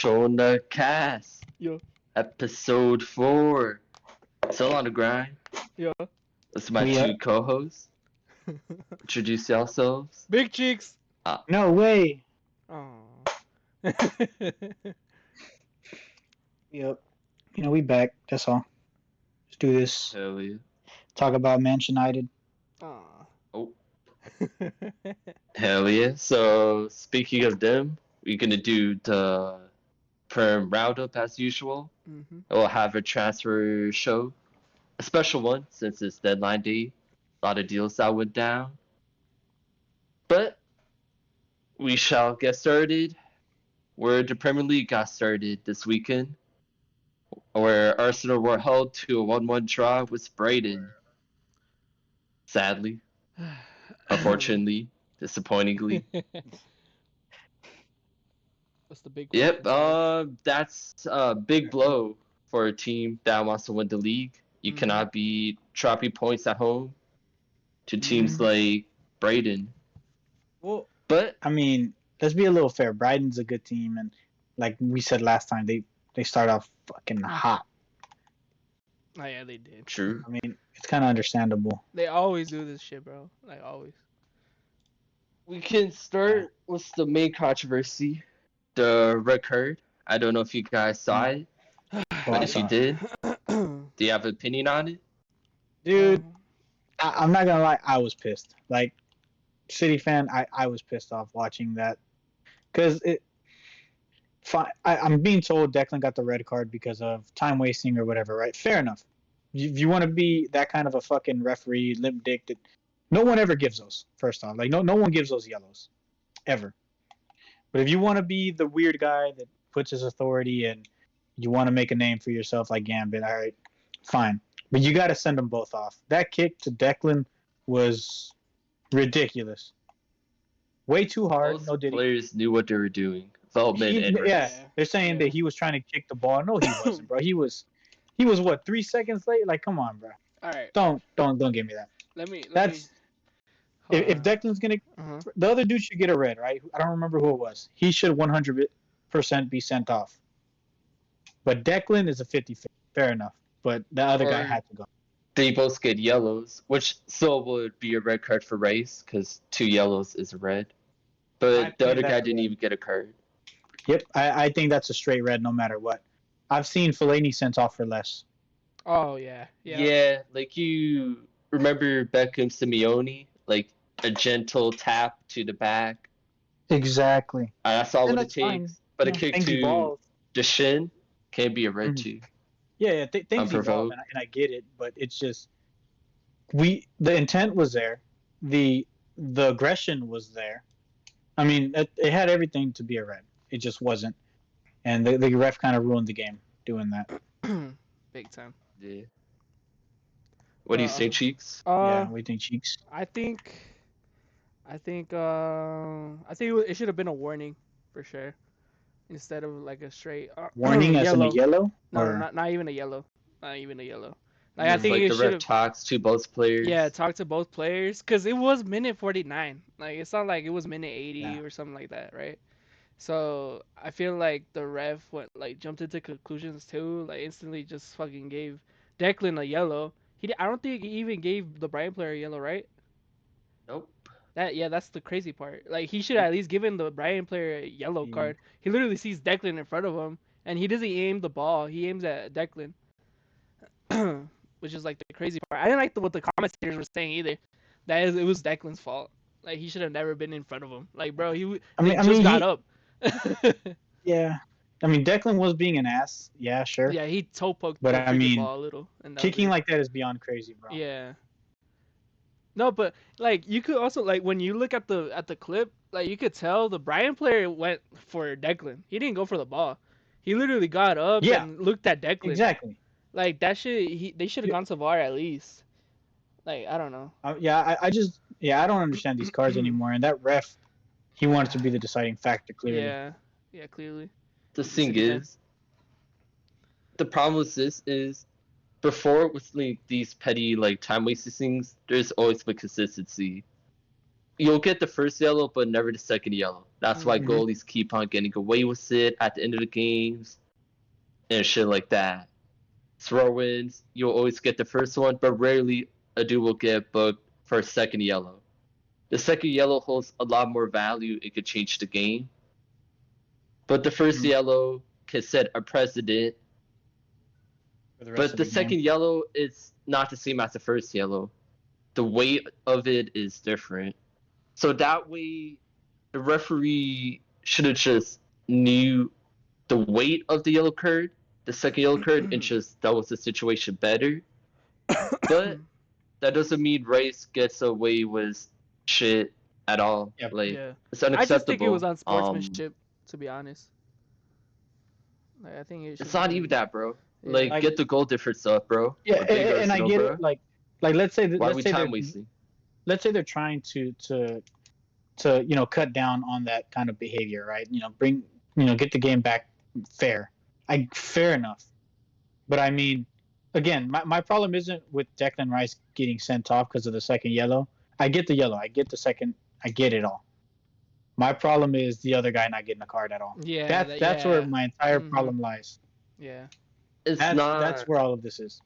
LaChonaCast, Yo, episode 4. Still on the grind. yo. This is my We two co-hosts. Introduce yourselves. Big cheeks. No way. Oh. Yep. We back. That's all. Let's do this. Hell yeah. Talk about Manchester United. Aw. Oh, hell yeah. So, speaking of them, we're going to do the Prem Roundup as usual. Mm-hmm. We'll have a transfer show. A special one since it's deadline day. A lot of deals that went down. But we shall get started. Where the Premier League got started this weekend, where Arsenal were held to a 1-1 draw with Brighton. Sadly, unfortunately, disappointingly. What's the big Yep, question? that's a big blow for a team that wants to win the league. You cannot be dropping points at home to teams like Brighton. Well, But I mean, let's be a little fair. Brighton's a good team, and like we said last time, they start off fucking hot. Oh yeah, they did. true. I mean, it's kind of understandable. They always do this shit, bro. Like always. We can start with the main controversy, the red card. I don't know if you guys saw it, but if you did, do you have an opinion on it? Dude, I'm not gonna lie, I was pissed. Like, City fan, I was pissed off watching that, because I'm being told Declan got the red card because of time wasting or whatever, right? Fair enough. If you want to be that kind of a fucking referee, limp dick, that no one ever gives those. First off, like no one gives those yellows, ever. But if you want to be the weird guy that puts his authority and you want to make a name for yourself like Gambit, all right, fine. But you got to send them both off. That kick to Declan was ridiculous. Way too hard. Most No diddy. players knew what they were doing. Feldman and Yeah, Rice. they're saying that he was trying to kick the ball. No, he wasn't, bro. He was what, 3 seconds late? Like, come on, bro. All right. Don't give me that. Let me. That's if Declan's gonna, the other dude should get a red, right? I don't remember who it was. He should 100% be sent off. But Declan is a 50-50. Fair enough. But the other guy had to go. They both get yellows, which still would be a red card for Rice, because 2 yellows is a red. But the other guy didn't even get a card. Yep, I think that's a straight red no matter what. I've seen Fellaini sent off for less. Oh yeah. Yeah, like you remember Beckham Simeone, like a gentle tap to the back. Exactly. That's all And what it that's takes. fine. But a kick Thanks, to balls. the shin can be a red too. Yeah, things evolve, Unprovoked. and I get it, but it's just the intent was there, the aggression was there. I mean, it had everything to be a red. It just wasn't, and the ref kind of ruined the game doing that. Big time. Yeah. What do you say, Cheeks? Yeah, what do you think, Cheeks? I think it should have been a warning for sure, instead of like a straight Warning as in a yellow? No, not even a yellow. Not even a yellow. Like, Yeah, I think like it the should ref talks to both players. Yeah, talk to both players, because it was minute 49. Like, it's not like it was minute 80 or something like that, right? So I feel like the ref jumped into conclusions too. Like, instantly just fucking gave Declan a yellow. I don't think he even gave the Brighton player a yellow, right? Nope. That's the crazy part. Like, he should at least given the Brighton player a yellow card. He literally sees Declan in front of him, and he doesn't aim the ball. He aims at Declan, which is like the crazy part. I didn't like what the commentators were saying either. It was Declan's fault. Like, he should have never been in front of him. Like, bro, he just got up. Yeah. I mean, Declan was being an ass. Yeah, sure. Yeah, he toe poked but the ball a little. And kicking like that is beyond crazy, bro. Yeah. No, but like, you could also, like, when you look at the clip, like, you could tell the Brighton player went for Declan. He didn't go for the ball. He literally got up and looked at Declan. Exactly. Like, that shit, they should have gone to VAR at least. Like, I don't know. I don't understand these cards anymore. And that ref, he wanted to be the deciding factor, clearly. Yeah, clearly. The thing is, the problem with this is, before with like these petty like time wasting things, there's always been consistency. You'll get the first yellow, but never the second yellow. That's why Mhm. goalies keep on getting away with it at the end of the games and shit like that. Throw-ins, you'll always get the first one, but rarely a dude will get booked for a second yellow. The second yellow holds a lot more value. It could change the game. But the first Mhm. yellow can set a precedent. For the rest But of the the game. second yellow is not the same as the first yellow. The weight of it is different. So that way, the referee should have just knew the weight of the yellow card, the second yellow card, and just dealt with the situation better. But that doesn't mean Rice gets away with shit at all. Yep. Like Yeah. it's I just think it was unacceptable. on sportsmanship, to be honest. Like, I think it should It's have not even been. that, bro. Yeah. Like Like get the goal difference up, bro. yeah, Or big and I Arsenal, get it. bro. Like let's say Why are we time they're trying to cut down on that kind of behavior, right? Get the game back fair. Fair enough. But I mean, again, my problem isn't with Declan Rice getting sent off because of the second yellow. I get the yellow. I get the second. I get it all. My problem is the other guy not getting a card at all. Yeah. That's where Yeah. my entire Mhm. problem lies. Yeah. It's That's not. where all of this is.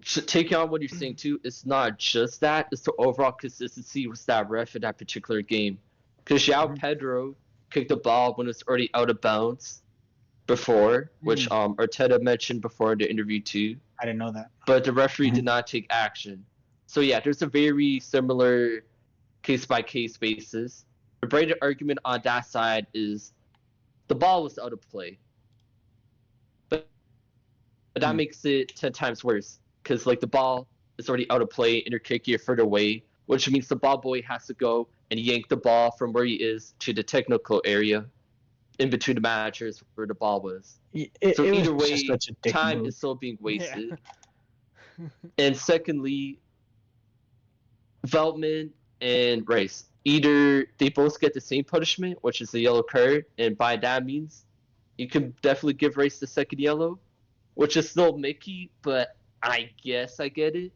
Taking on what you're saying too, it's not just that, it's the overall consistency with that ref in that particular game. Because João Pedro kicked the ball when it's already out of bounds before, which Arteta mentioned before in the interview too. I didn't know that. But the referee did not take action. So yeah, there's a very similar case by case basis. The Brighton argument on that side is the ball was out of play. But that makes it 10 times worse. Because like the ball is already out of play and you're kicking it further away, which means the ball boy has to go and yank the ball from where he is to the technical area in between the managers where the ball was. So either way, time is still being wasted. Yeah. And secondly, Veltman and Rice, either they both get the same punishment, which is the yellow card, and by that means you can definitely give Rice the second yellow, which is still Mickey, but I guess I get it.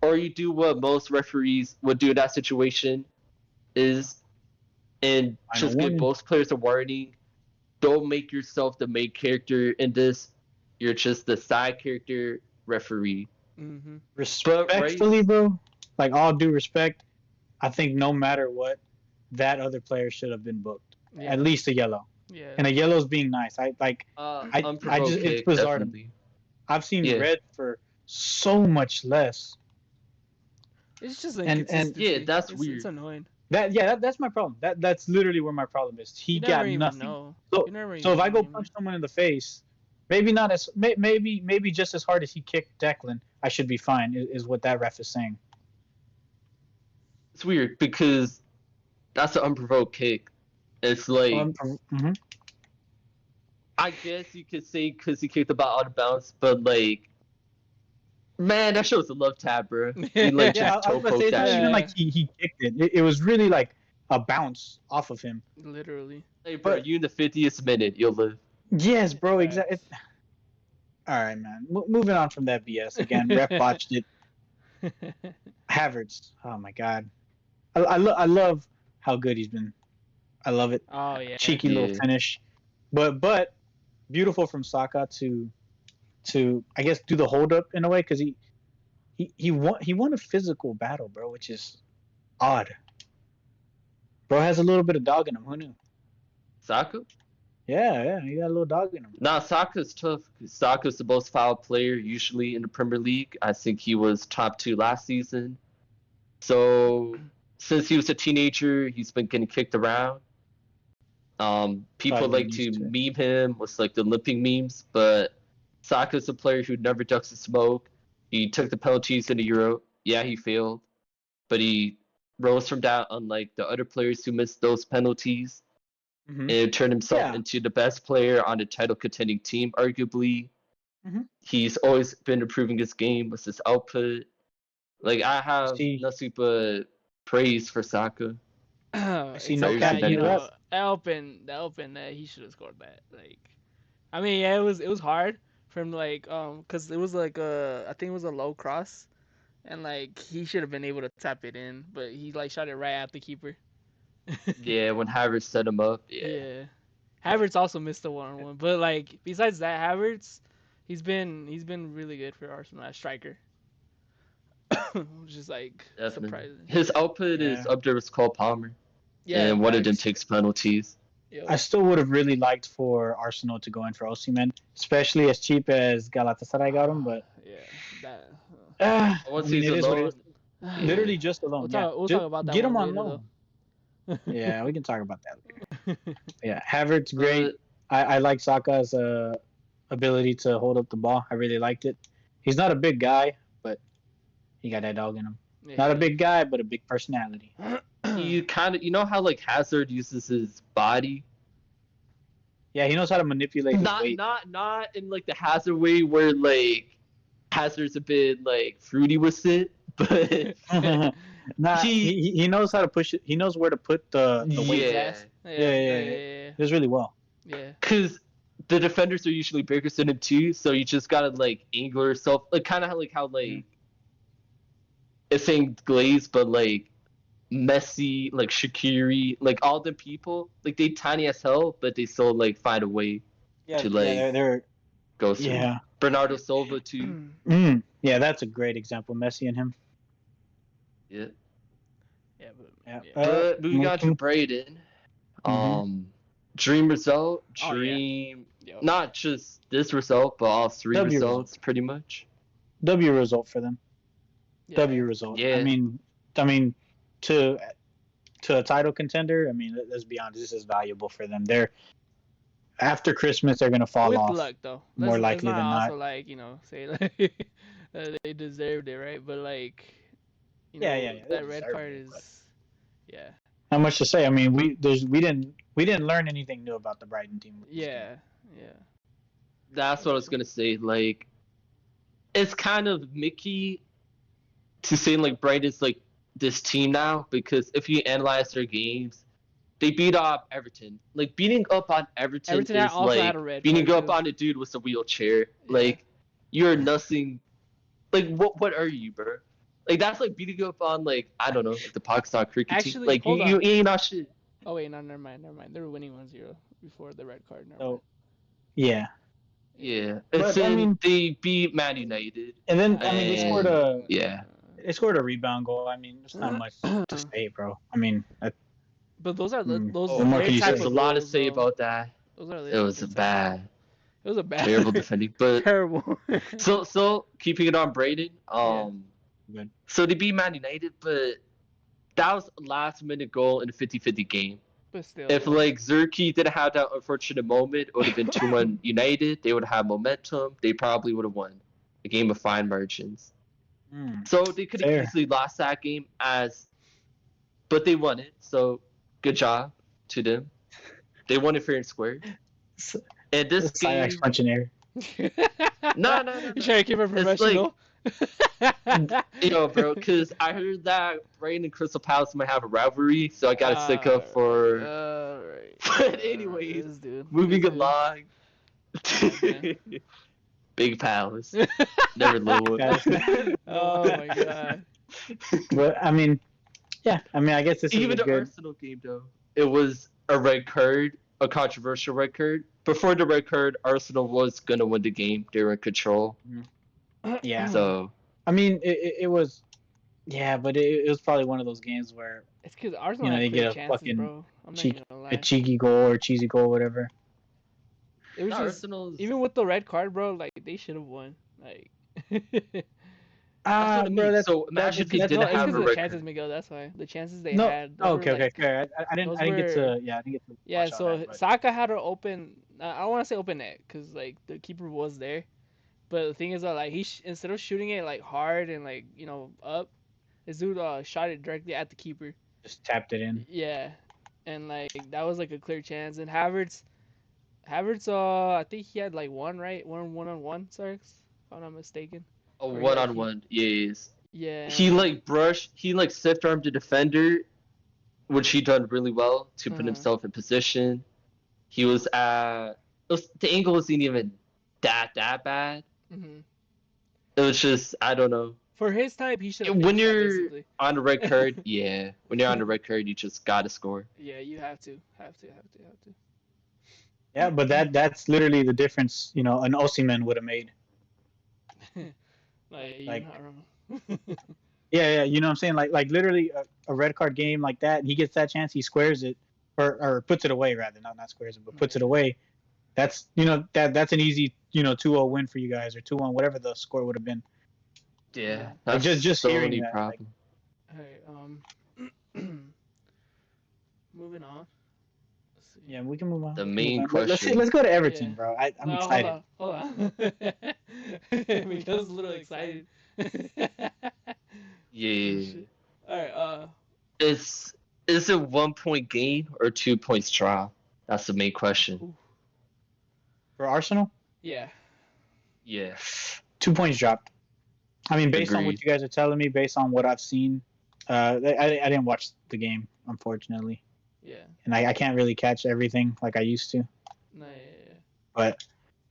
Or you do what most referees would do in that situation is and just give both players a warning. Don't make yourself the main character in this. You're just the side character referee. Mm-hmm. Respectfully, bro, like all due respect, I think no matter what, that other player should have been booked. Yeah. At least a yellow. Yeah. And a yellow's being nice. I just it's bizarre definitely. to me. I've seen red for so much less. It's just inconsistency. And that's weird. It's annoying. That's my problem. That's literally where my problem is. He got nothing. Know. So if I go punch someone in the face, maybe not as maybe just as hard as he kicked Declan, I should be fine. Is what that ref is saying. It's weird because that's an unprovoked kick. It's like I guess you could say because he kicked the ball out of bounds, but like, man, that shows a love tap, bro. He like just I was gonna say it's not even like he kicked it. It was really like a bounce off of him. Literally. Hey, bro, you in the 50th minute, you'll live. Yes, bro. Exactly. All right, man. Moving on from that BS again. Ref botched it. Havertz. Oh my god. I love how good he's been. I love it. Oh yeah. Cheeky little finish, but beautiful from Saka to I guess do the hold up in a way because he won a physical battle, bro, which is odd. Bro has a little bit of dog in him. Who knew? Saka? Yeah, he got a little dog in him. Nah, Saka's tough. Saka's the most fouled player usually in the Premier League. I think he was top 2 last season. So since he was a teenager, he's been getting kicked around. People like to meme him with like the limping memes, but Saka's a player who never ducks the smoke. He took the penalties in the Euro. Yeah, he failed, but he rose from that, unlike the other players who missed those penalties, and turned himself into the best player on the title contending team, arguably. He's always been improving his game with his output. Like, I have nothing but praise for Saka. I see no cap in that open that he should have scored that. Like, I mean, yeah, it was hard for him, like, cause it was like I think it was a low cross, and like he should have been able to tap it in, but he like shot it right at the keeper. Yeah, when Havertz set him up. Yeah. Yeah. Havertz also missed the 1-on-1, but like besides that, Havertz, he's been really good for Arsenal as striker, which is like Definitely. surprising. His output Yeah. is up there with Cole Palmer. Yeah, And one of them facts. takes penalties. Yo. I still would have really liked for Arsenal to go in for Osimhen, especially as cheap as Galatasaray got him. But yeah, that. Once I mean, he's it is what it alone, is. yeah. Literally just a loan. We'll Yeah, talk. We'll Just talk about that get one him on later, loan. Yeah, we can talk about that later. Yeah, Havertz great. But I like Saka's ability to hold up the ball. I really liked it. He's not a big guy, but he got that dog in him. Yeah. Not a big guy, but a big personality. you know how like Hazard uses his body? Yeah, he knows how to manipulate his Not weight. not in like the Hazard way where like Hazard's a bit like fruity with it, but Nah, he knows how to push it. He knows where to put the weight. His Yeah. ass. Yeah. Does really well. Yeah. Because the defenders are usually bigger than him too, so you just gotta like angle yourself, like kind of like how like it's saying Glaze, but like Messi, like Shaqiri, like all the people, like they tiny as hell, but they still like find a way Yeah, to like they're go through. yeah. Bernardo Silva too. Yeah, that's a great example. Messi and him. Yeah. Yeah, but Yeah. But moving on to mhm. Brighton. Mhm. Dream result. Oh, yeah. Dream. Yo. Not just this result, but all three W results, pretty much. W result for them. Yeah. W result. Yeah. I mean, to a title contender. I mean, let's be honest. This is valuable for them. They're after Christmas. They're gonna fall With off. luck though. More Let's likely not than not. also like say like they deserved it, right? But like Yeah, they that red deserved card it, but- is yeah. Not much to say. I mean, we didn't learn anything new about the Brighton team. with this game. Yeah. That's what I was gonna say. Like, it's kind of Mickey to say like Brighton's like this team now, because if you analyze their games, they beat up Everton. Like beating up on Everton Everton is also like had a red beating card, up too. on a dude with a wheelchair. Yeah. Like you're nothing. Like what are you, bro? Like that's like beating up on like I don't know, like the Pakistan cricket team. Actually, Like hold you on. ain't not shit. Oh wait, no, never mind. They were winning 1-0 before the red card. Never So, mind. yeah. Yeah, But, it's I mean- they beat Man United. And then I mean, And- yeah. they scored a rebound goal. I mean, there's not much to say, bro. I mean, But those are those. What more can you say? There's a lot to say about that. Those are It was bad, It was a bad. terrible defending. But Terrible. so keeping it on Braden. Good. So they beat Man United, but that was a last minute goal in a 50-50 game. But still. If like Zerke didn't have that unfortunate moment, it would have been 2-1 United. They would have had momentum. They probably would have won a game of fine margins. So they could have Fair. easily lost that game but they won it. So good job to them. They won it fair and square. And this game, Cyrax punching air. no. You trying to keep it It's professional? Bro, because I heard that Brighton and Crystal Palace might have a rivalry, so I got to stick up for. Alright. But anyways, This dude. moving This dude. along. Big Palace, never little one. Oh my god. But I mean, yeah. I mean, I guess this Even is the a good. Arsenal game, though, it was a red card, a controversial red card. Before the red card, Arsenal was gonna win the game. They were in control. Yeah. So I mean, it was. Yeah, but it was probably one of those games where It's because Arsenal had they clear get a chances, fucking bro. I'm not cheek- gonna lie. a cheeky goal or cheesy goal, whatever. It was just Arsenal's. even with the red card, bro. Like they should have won. Like. That's what I mean. So imagine if they no, didn't it's have because a of the red chances, card. Miguel. That's why the chances they No. had. Oh, those were, okay, like, okay. I didn't get to. Yeah, I didn't get to. Yeah, watch all so that, but- Saka had an open. I don't want to say open net because like the keeper was there, but the thing is that like instead of shooting it like hard and like up, this dude shot it directly at the keeper. just tapped it in. Yeah, and like that was like a clear chance. And Havertz, I think he had like one on one, sorry, if I'm not mistaken. A Or one-on-one, yes. Yeah. He like stiff armed the defender, which he done really well to put himself in position. He was the angle wasn't even that bad. Mhm. It was just I don't know. For his type, he should have When finished that you're basically. on the red card, yeah. When you're on the red card, you just gotta score. Yeah, you have to. Yeah, but that's literally the difference. You know, an Osimhen would have made. Like, you're Like, not wrong. yeah, you know what I'm saying? Like literally a red card game like that, he gets that chance, he squares it, or puts it away rather, not squares it, but puts it away. That's that's an easy 2-0 win for you guys, or 2-1, whatever the score would have been. Yeah, Like that's just the hearing only that. Like, problem. Alright, moving on. Let's see. yeah, we can move on. The We can main move on. question. Let's go to Everton, Yeah. bro. I'm No, excited. Hold on. Miguel's a little excited. Yeah. Alright, Is it 1 point gain or 2 points draw? That's the main question. For Arsenal, yeah. Yeah. 2 points dropped. I mean, based on what Agreed. you guys are telling me, based on what I've seen, I didn't watch the game, unfortunately, Yeah. and I can't really catch everything like I used to. No, yeah. But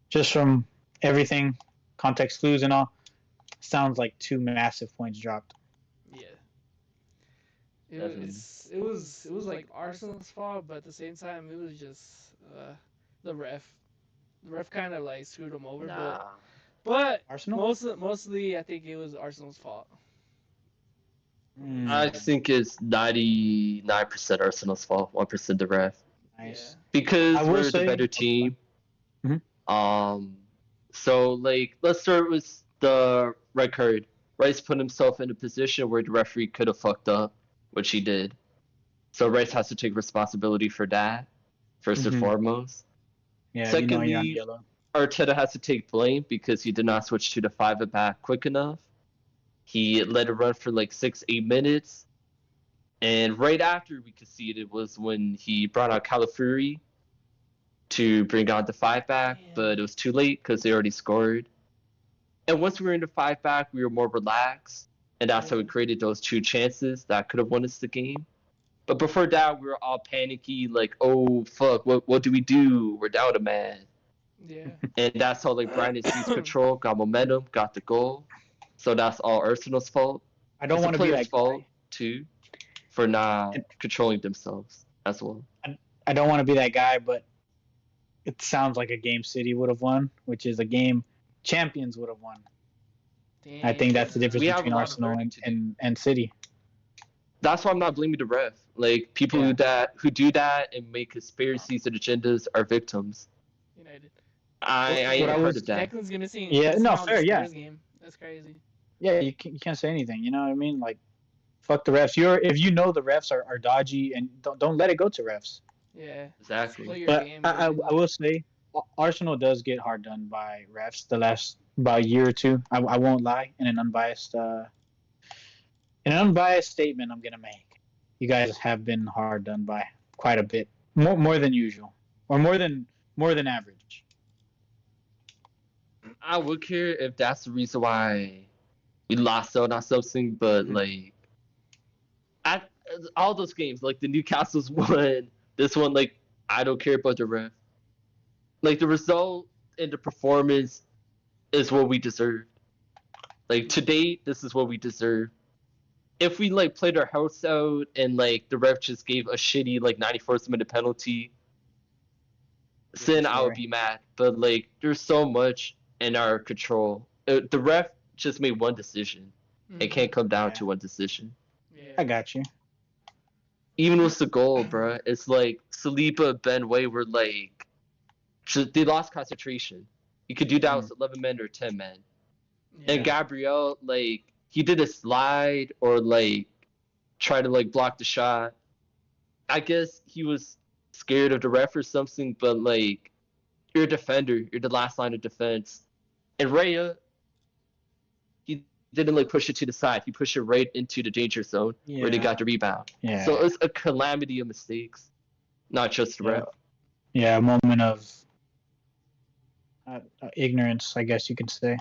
just from everything, context clues and all, sounds like 2 massive points dropped. Yeah. Definitely. It was like Arsenal's fault, but at the same time, it was just the ref. The ref kind of like screwed him over, but Arsenal? mostly I think it was Arsenal's fault. I think it's 99% Arsenal's fault, 1% the ref. Nice. Because I will we're the say- better team. Mhm. So like let's start with the red card. Rice put himself in a position where the referee could have fucked up, which he did. So Rice has to take responsibility for that, first and Mhm. foremost. Yeah, Secondly, you're on yellow. Arteta has to take blame because he did not switch to the 5 at back quick enough. He let it run for like 6-8 minutes. And right after we conceded was when he brought out Calafuri to bring on the 5 back, but it was too late because they already scored. And once we were in the 5 back, we were more relaxed, and that's how we created those 2 chances that could have won us the game. But before that, we were all panicky, like, oh fuck, what do we do? We're down a man. Yeah. And that's how like Brighton seized control, got momentum, got the goal. So that's all Arsenal's fault. I don't It's the want to be players' that fault guy. too, for not controlling themselves as well. I don't want to be that guy, but it sounds like a game City would have won, which is a game champions would have won. I think that's the difference We have between a lot of Arsenal learning to do. and City. That's why I'm not blaming the ref. Like people Yeah. who do that and make conspiracies and agendas are victims. United. I What ain't I heard was- of that. Declan's gonna see. Yeah, missing no, out on the fair, yeah. Spurs game. That's crazy. Yeah, you can't say anything. You know what I mean? Like, fuck the refs. If you know the refs are dodgy, and don't let it go to refs. Yeah. Exactly. Play your But game. I will say, Arsenal does get hard done by refs the last about year or two. I won't lie. In an unbiased statement, I'm gonna make. You guys have been hard done by quite a bit, more than usual, or more than average. I would care if that's the reason why we lost out on something, but like at all those games, like the Newcastle's won, this one, like I don't care about the ref. Like the result and the performance is what we deserve. Like to date, this is what we deserve. If we like played our house out and like the ref just gave a shitty like 94th minute penalty, then I would be mad. But like there's so much in our control. The ref just made one decision. It can't come down to one decision. Yeah. I got you. Even with the goal, bro, it's like Saliba, Ben Way were like they lost concentration. You could do that with 11 men or 10 men. And Gabriel, like he did a slide or like try to like block the shot. I guess he was scared of the ref or something, but like you're a defender, you're the last line of defense. And Raya, he didn't like push it to the side. He pushed it right into the danger zone where they got the rebound. Yeah. So it's a calamity of mistakes, not just the ref. Yeah, a moment of ignorance, I guess you could say.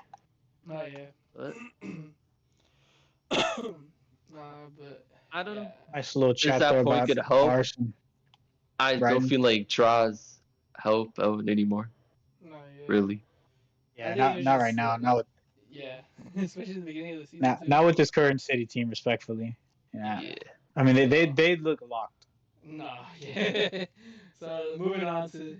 Oh yeah. But But I don't know. Nice little chat that there point about gonna help? Arsenal. I Brighton. don't feel like draws help out anymore. no, yeah. Really. Yeah, I think not it was not just, right now. Not with Yeah, especially in the beginning of the season Now, too. now with this current City team, respectfully. Yeah. Yeah. I mean, they look locked. No, yeah. So moving on to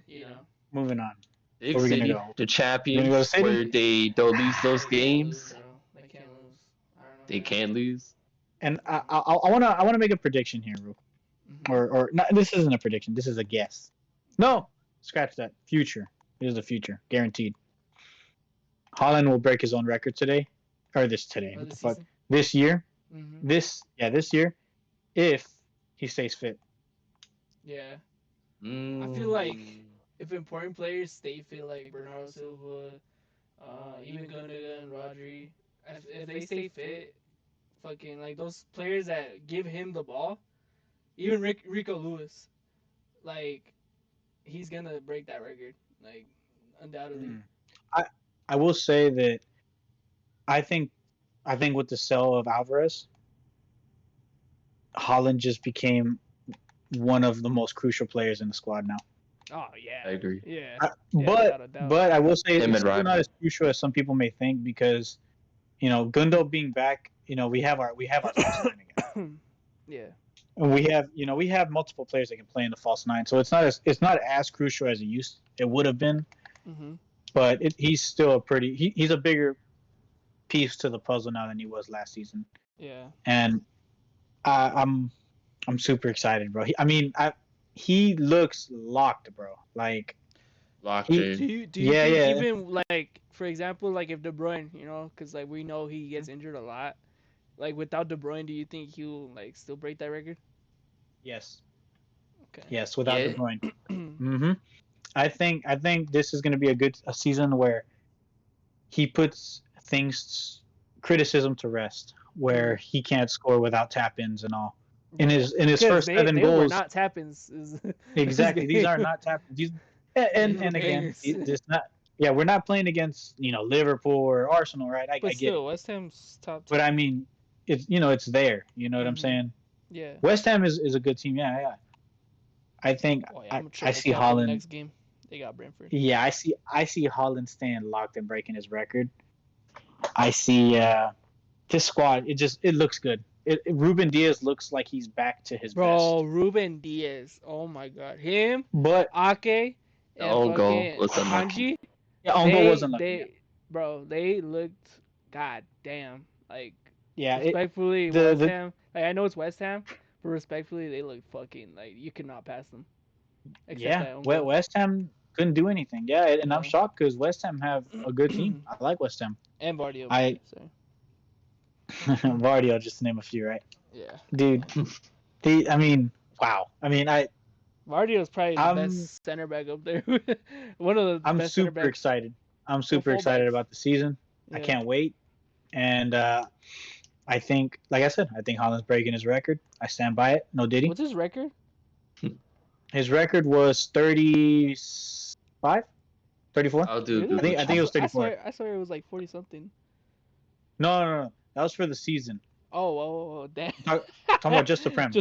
Moving on. Big Where we gonna City, go? the We're champions, gonna go to City. where they don't lose those they can't lose, games. bro. They can't lose. I don't know. They can't lose. And I wanna make a prediction here, real quick. Or not. This isn't a prediction. This is a guess. No, scratch that. Future. This is the future, guaranteed. Holland will break his own record today, or this today. What the fuck? This year. Mm-hmm. This year, if he stays fit. Yeah. Mm. I feel like if important players stay fit, like Bernardo Silva, even Gundogan and Rodri, if they stay fit, fucking like those players that give him the ball, even Rico Lewis, like he's gonna break that record, like undoubtedly. I will say that I think with the sale of Alvarez, Holland just became one of the most crucial players in the squad now. Oh yeah, I agree. yeah. But I will say Him it's and still not Rodri. as crucial as some people may think because Gundo being back, we have our false nine again. Yeah. And we have multiple players that can play in the false nine, so it's not as crucial as it would have been. Mm-hmm. But he's still he's a bigger piece to the puzzle now than he was last season. Yeah. And I'm super excited, bro. He looks locked, bro. Like Locked Do in. you think even like for example like if De Bruyne, because like we know he gets injured a lot, like without De Bruyne, do you think he'll like still break that record? yes, Okay. yes, without Yeah. De Bruyne. Mm-hmm. I think this is going to be a season where he puts criticism to rest, where he can't score without tap-ins and all. In his first 7 they goals, were not tap-ins. exactly. These are not tap-ins. And were again, bangers. this not. Yeah, we're not playing against Liverpool or Arsenal, right? I But get still, it. West Ham's top. But I mean, it's there. You know what I'm Mhm. saying? Yeah. West Ham is a good team. Yeah. I think Oh, yeah, I'm I see for the Holland. next game. They got Brentford. Yeah, I see Holland staying locked and breaking his record. I see this squad. It looks good. Ruben Diaz looks like he's back to his Bro, best. Ruben Diaz. Oh my God, him, But Ake, The and own goal fucking was unlucky. Akanji. yeah, Ongo wasn't lucky. Bro, they looked goddamn like Yeah, respectfully West Ham. Like I know it's West Ham, but respectfully they look fucking like you could not pass them. Except that own goal. West Ham couldn't do anything. Yeah, and I'm Yeah. shocked because West Ham have a good team. I like West Ham. And Vardio. Vardio, just to name a few, right? Yeah. Dude, wow. Vardio's probably the best center back up there. One of the I'm best super center backs. excited. I'm super excited about the season. Yeah. I can't wait. And I think, like I said, I think Holland's breaking his record. I stand by it. No Diddy. What's his record? His record was 35? 34? I'll do. Really? I think it was 34. I swear it was like 40 something. No. That was for the season. Oh, damn. Talking about just the Prem.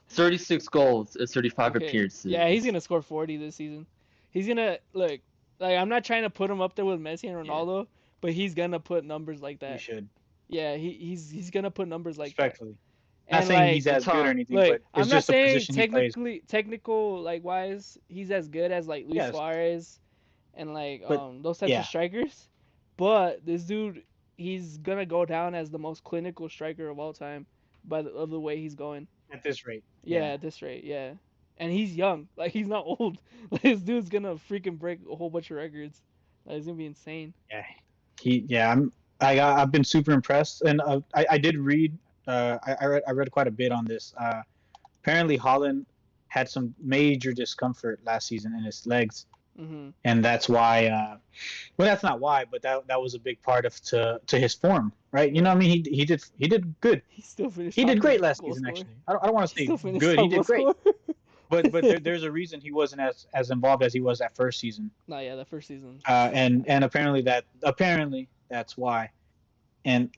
36 goals and 35 Okay. appearances. Yeah, he's gonna score 40 this season. He's gonna look like I'm not trying to put him up there with Messi and Ronaldo, but he's gonna put numbers like that. He should. Yeah, he's gonna put numbers like Respectfully. that. Not and saying like, he's as good or anything, look, but it's I'm not just the saying position he plays. technical like wise, he's as good as like Luis Suarez and like those types of strikers. But this dude, he's gonna go down as the most clinical striker of all time of the way he's going. At this rate. Yeah, at this rate, yeah. And he's young. Like, he's not old. Like, this dude's gonna freaking break a whole bunch of records. Like, it's gonna be insane. Yeah. I've been super impressed, and I did read. I read quite a bit on this. Apparently, Holland had some major discomfort last season in his legs, and that's why. Well, that's not why, but that was a big part to his form, right? You know what I mean? He did good. He still finished. He did great last season, actually. I don't want to say good. He did great. But there's a reason he wasn't as involved as he was that first season. Nah, yeah, that first season. And apparently that's why. And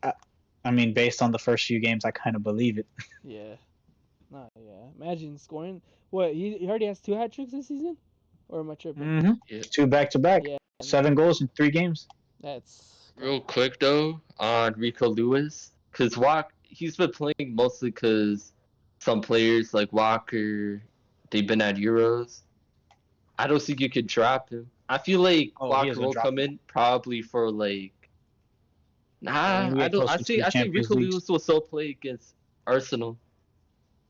I mean, based on the first few games, I kind of believe it. Yeah. Nah, yeah. Imagine scoring. What? He already has 2 hat tricks this season, or am I tripping? Mm-hmm. Yeah. 2 back-to-back. Yeah. 7 goals in 3 games. That's Real quick though on Rico Lewis, because he's been playing mostly because some players like Walker, they've been at Euros. I don't think you could drop him. I feel like Oh, he is Walker a will drop. come in probably for like. When Nah, we I get don't. closer to the I think Champions Rico League, Lewis will still play against Arsenal.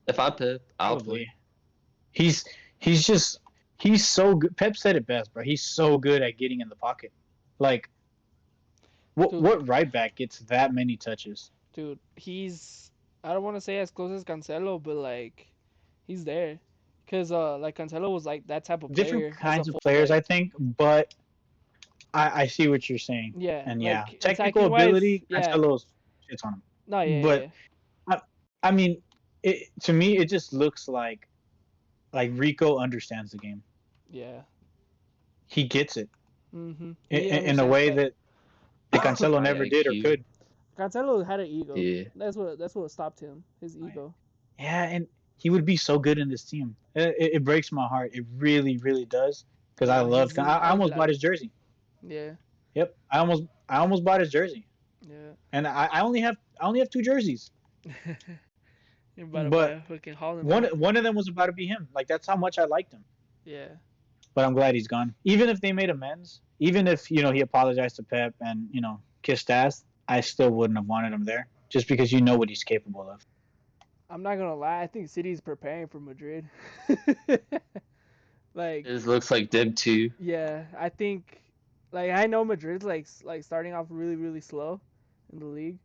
If I'm Pep, I'll probably. play. He's so good. Pep said it best, bro. He's so good at getting in the pocket. Like, Dude. what right back gets that many touches? Dude, he's I don't want to say as close as Cancelo, but like he's there. Cause like Cancelo was like that type of player. Different kinds as a of players, fullback. I think, but I see what you're saying. Yeah, And like, yeah, technical attacking wise, ability, yeah. Cancelo's shits on him. No, yeah, But yeah. I mean, to me, it just looks like Rico understands the game. Yeah. He gets it Mhm. in a way that Cancelo High never did or IQ. could. Cancelo had an ego. Yeah. That's what stopped him. His ego. Yeah, and he would be so good in this team. It breaks my heart. It really, really does. Because I love. I almost bought his jersey. Yeah. Yep, I almost bought his jersey. Yeah. And I only have 2 jerseys. You're about to But buy a fucking Holland. One of them was about to be him. Like, that's how much I liked him. Yeah. But I'm glad he's gone. Even if they made amends, even if he apologized to Pep and kissed ass, I still wouldn't have wanted him there. Just because you know what he's capable of. I'm not gonna lie. I think City's preparing for Madrid. Like. It looks like them too. Yeah, I think. Like, I know Madrid's like starting off really, really slow in the league.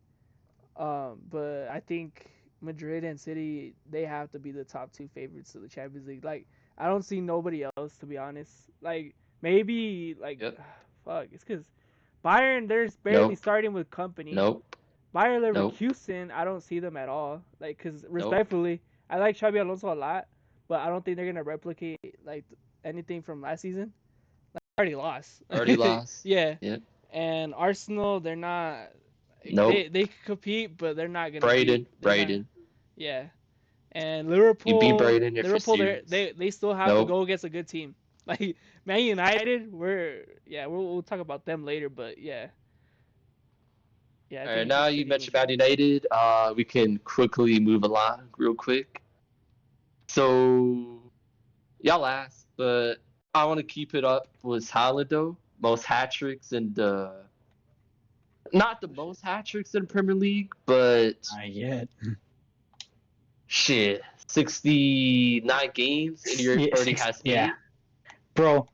But I think Madrid and City, they have to be the top 2 favorites to the Champions League. Like, I don't see nobody else, to be honest. Like, maybe like fuck, it's because Bayern, they're barely starting with company. Nope. Bayer Leverkusen, I don't see them at all. Like, because respectfully, I like Xabi Alonso a lot, but I don't think they're gonna replicate like anything from last season. Like, already lost. Yeah. Yep. And Arsenal, they're not. Nope. They can compete, but they're not gonna. Brighton. Yeah. And Liverpool. You beat Brighton if Liverpool, you're serious. they still have to go against a good team. Like Man United, we'll talk about them later, but yeah. Yeah. All right, now you mentioned Man United. We can quickly move along real quick. So, y'all asked, but I want to keep it up with Haaland though. Most hat tricks and not the most hat tricks in Premier League, but not yet. Shit, 69 games and you already has 8. Yeah, bro.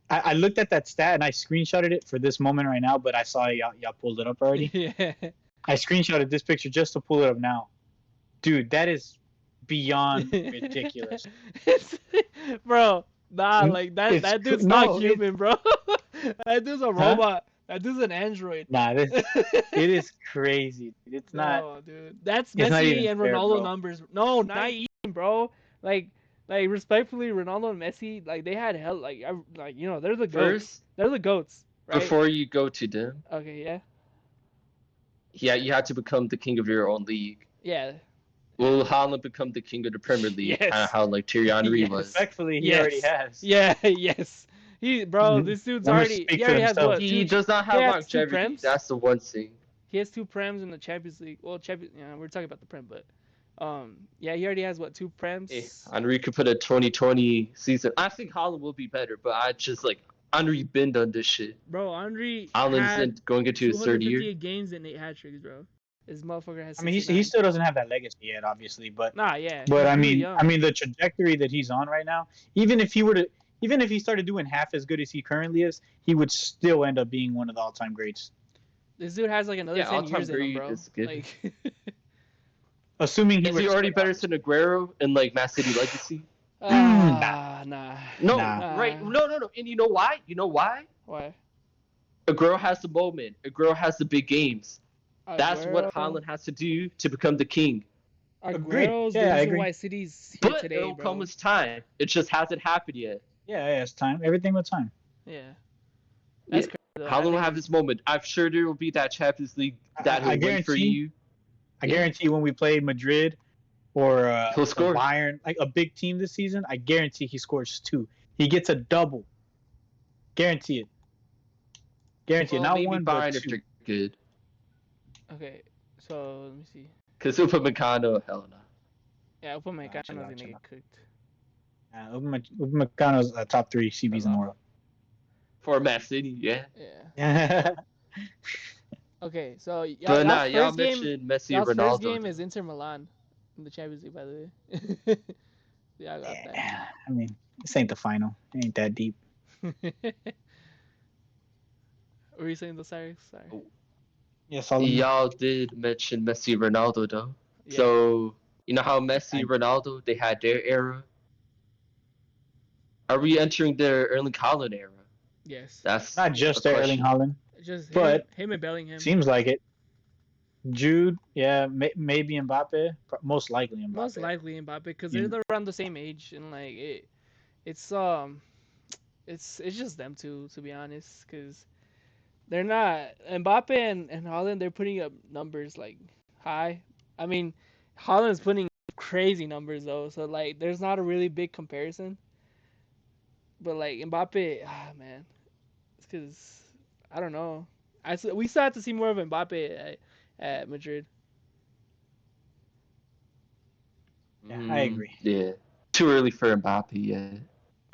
I looked at that stat and I screenshotted it for this moment right now, but I saw y'all pulled it up already. Yeah. I screenshotted this picture just to pull it up now. Dude, that is beyond ridiculous. Bro, nah, like that dude's not human, bro. That dude's a robot. That dude's an android. Nah, it is crazy. It's not. No, dude. That's Messi and Ronaldo numbers. No, not even, bro. Like respectfully, Ronaldo and Messi, like they had hell. Like they're the goats. They're the goats. Right? Before you go to them. Okay, yeah. Yeah, you have to become the king of your own league. Yeah. Will Haaland become the king of the Premier League? Yes. Kind of how like Thierry Henry was. Respectfully, he already has. Yeah, yes. This dude's already has what? He does not have longevity. That's the one thing. He has 2 Prems in the Champions League. Well, we're talking about the Prem, but he already has what, 2 Prems? Hey, Henry could put a 2020 season. I think Haaland will be better, but I just like Henry been done this shit. Bro, Henry Haaland's going into his 3rd year. 258 games and 8 hat tricks, bro. This motherfucker has. I mean, he still doesn't have that legacy yet, obviously, but. Nah, yeah. But I mean, the trajectory that he's on right now, even if he started doing half as good as he currently is, he would still end up being one of the all-time greats. This dude has like another 10 years in him, bro. Is good. Like, assuming is he already better than Aguero in like Man City legacy? Nah. No, right? No. And you know why? Why? Aguero has the moment. Aguero has the big games. That's what Haaland has to do to become the king. Aguero's the reason why City's here today, it'll come with time. It just hasn't happened yet. Yeah, it's time. Everything with time. Yeah. That's crazy. Haaland will have this moment. I'm sure there will be that Champions League that he'll win for you. I guarantee when we play Madrid or he'll score. Bayern, like a big team this season, I guarantee he scores 2. He gets a double. Guarantee it. Guarantee it. Not one, but 2. good. Okay, so let me see. Cause Upamecano, hell no. Yeah, Upamecano's chill gonna out, chill get out. cooked Upamecano's top 3 CBs in the world. For Man City, yeah. Yeah. Okay, so But nah, y'all's y'all first game, mentioned Messi, y'all's first Ronaldo. game is Inter Milan in the Champions League, by the way. Yeah, I got Yeah, I mean, this ain't the final. It ain't that deep. that. Were you saying the Sorry. Oh, Yeah, Solomon. y'all did mention Messi, Ronaldo though. Yeah. So you know how Messi, I- Ronaldo, they had their era. Are we entering the Erling Haaland era? Yes. That's Not a just Erling question. Haaland, Just but him and Bellingham. seems like it. Jude, yeah, maybe Mbappe, most likely Mbappe. Most likely Mbappe because Yeah. they're around the same age and like it's it's just them two, to be honest, because they're not Mbappe and Holland. They're putting up numbers like high. I mean, Holland's putting crazy numbers though, so like there's not a really big comparison. But like Mbappe, man, it's because I don't know. We still have to see more of Mbappe at Madrid. Yeah, I agree. Yeah, too early for Mbappe yet.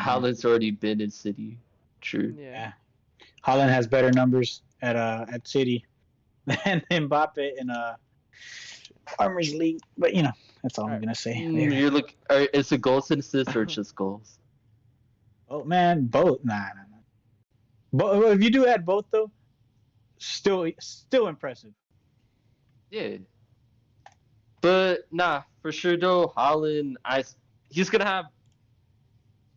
Haaland's already been in City. True. Yeah. Haaland has better numbers at City than Mbappe in Farmers League, but that's all I'm gonna say. There. You're look. Is it goals and assists or just goals? Oh man, both. Nah. But if you do add both though, still impressive. Yeah. But nah, for sure though, Haaland, he's gonna have.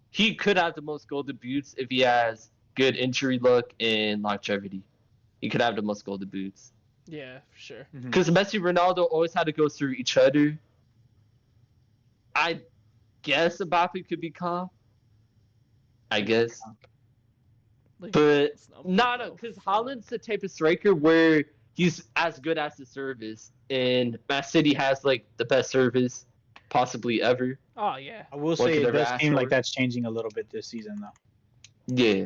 He could have the most goal debuts if he has good injury luck and longevity. He could have the most goal debuts. Yeah, for sure. Because Messi, Ronaldo always had to go through each other. I guess Mbappe could be calm. I guess. But no, because Haaland's the type of striker where he's as good as the service, and Man City has like the best service possibly ever. Oh yeah. I will One say could it never does ask seem like for. that's changing a little bit this season though. Yeah.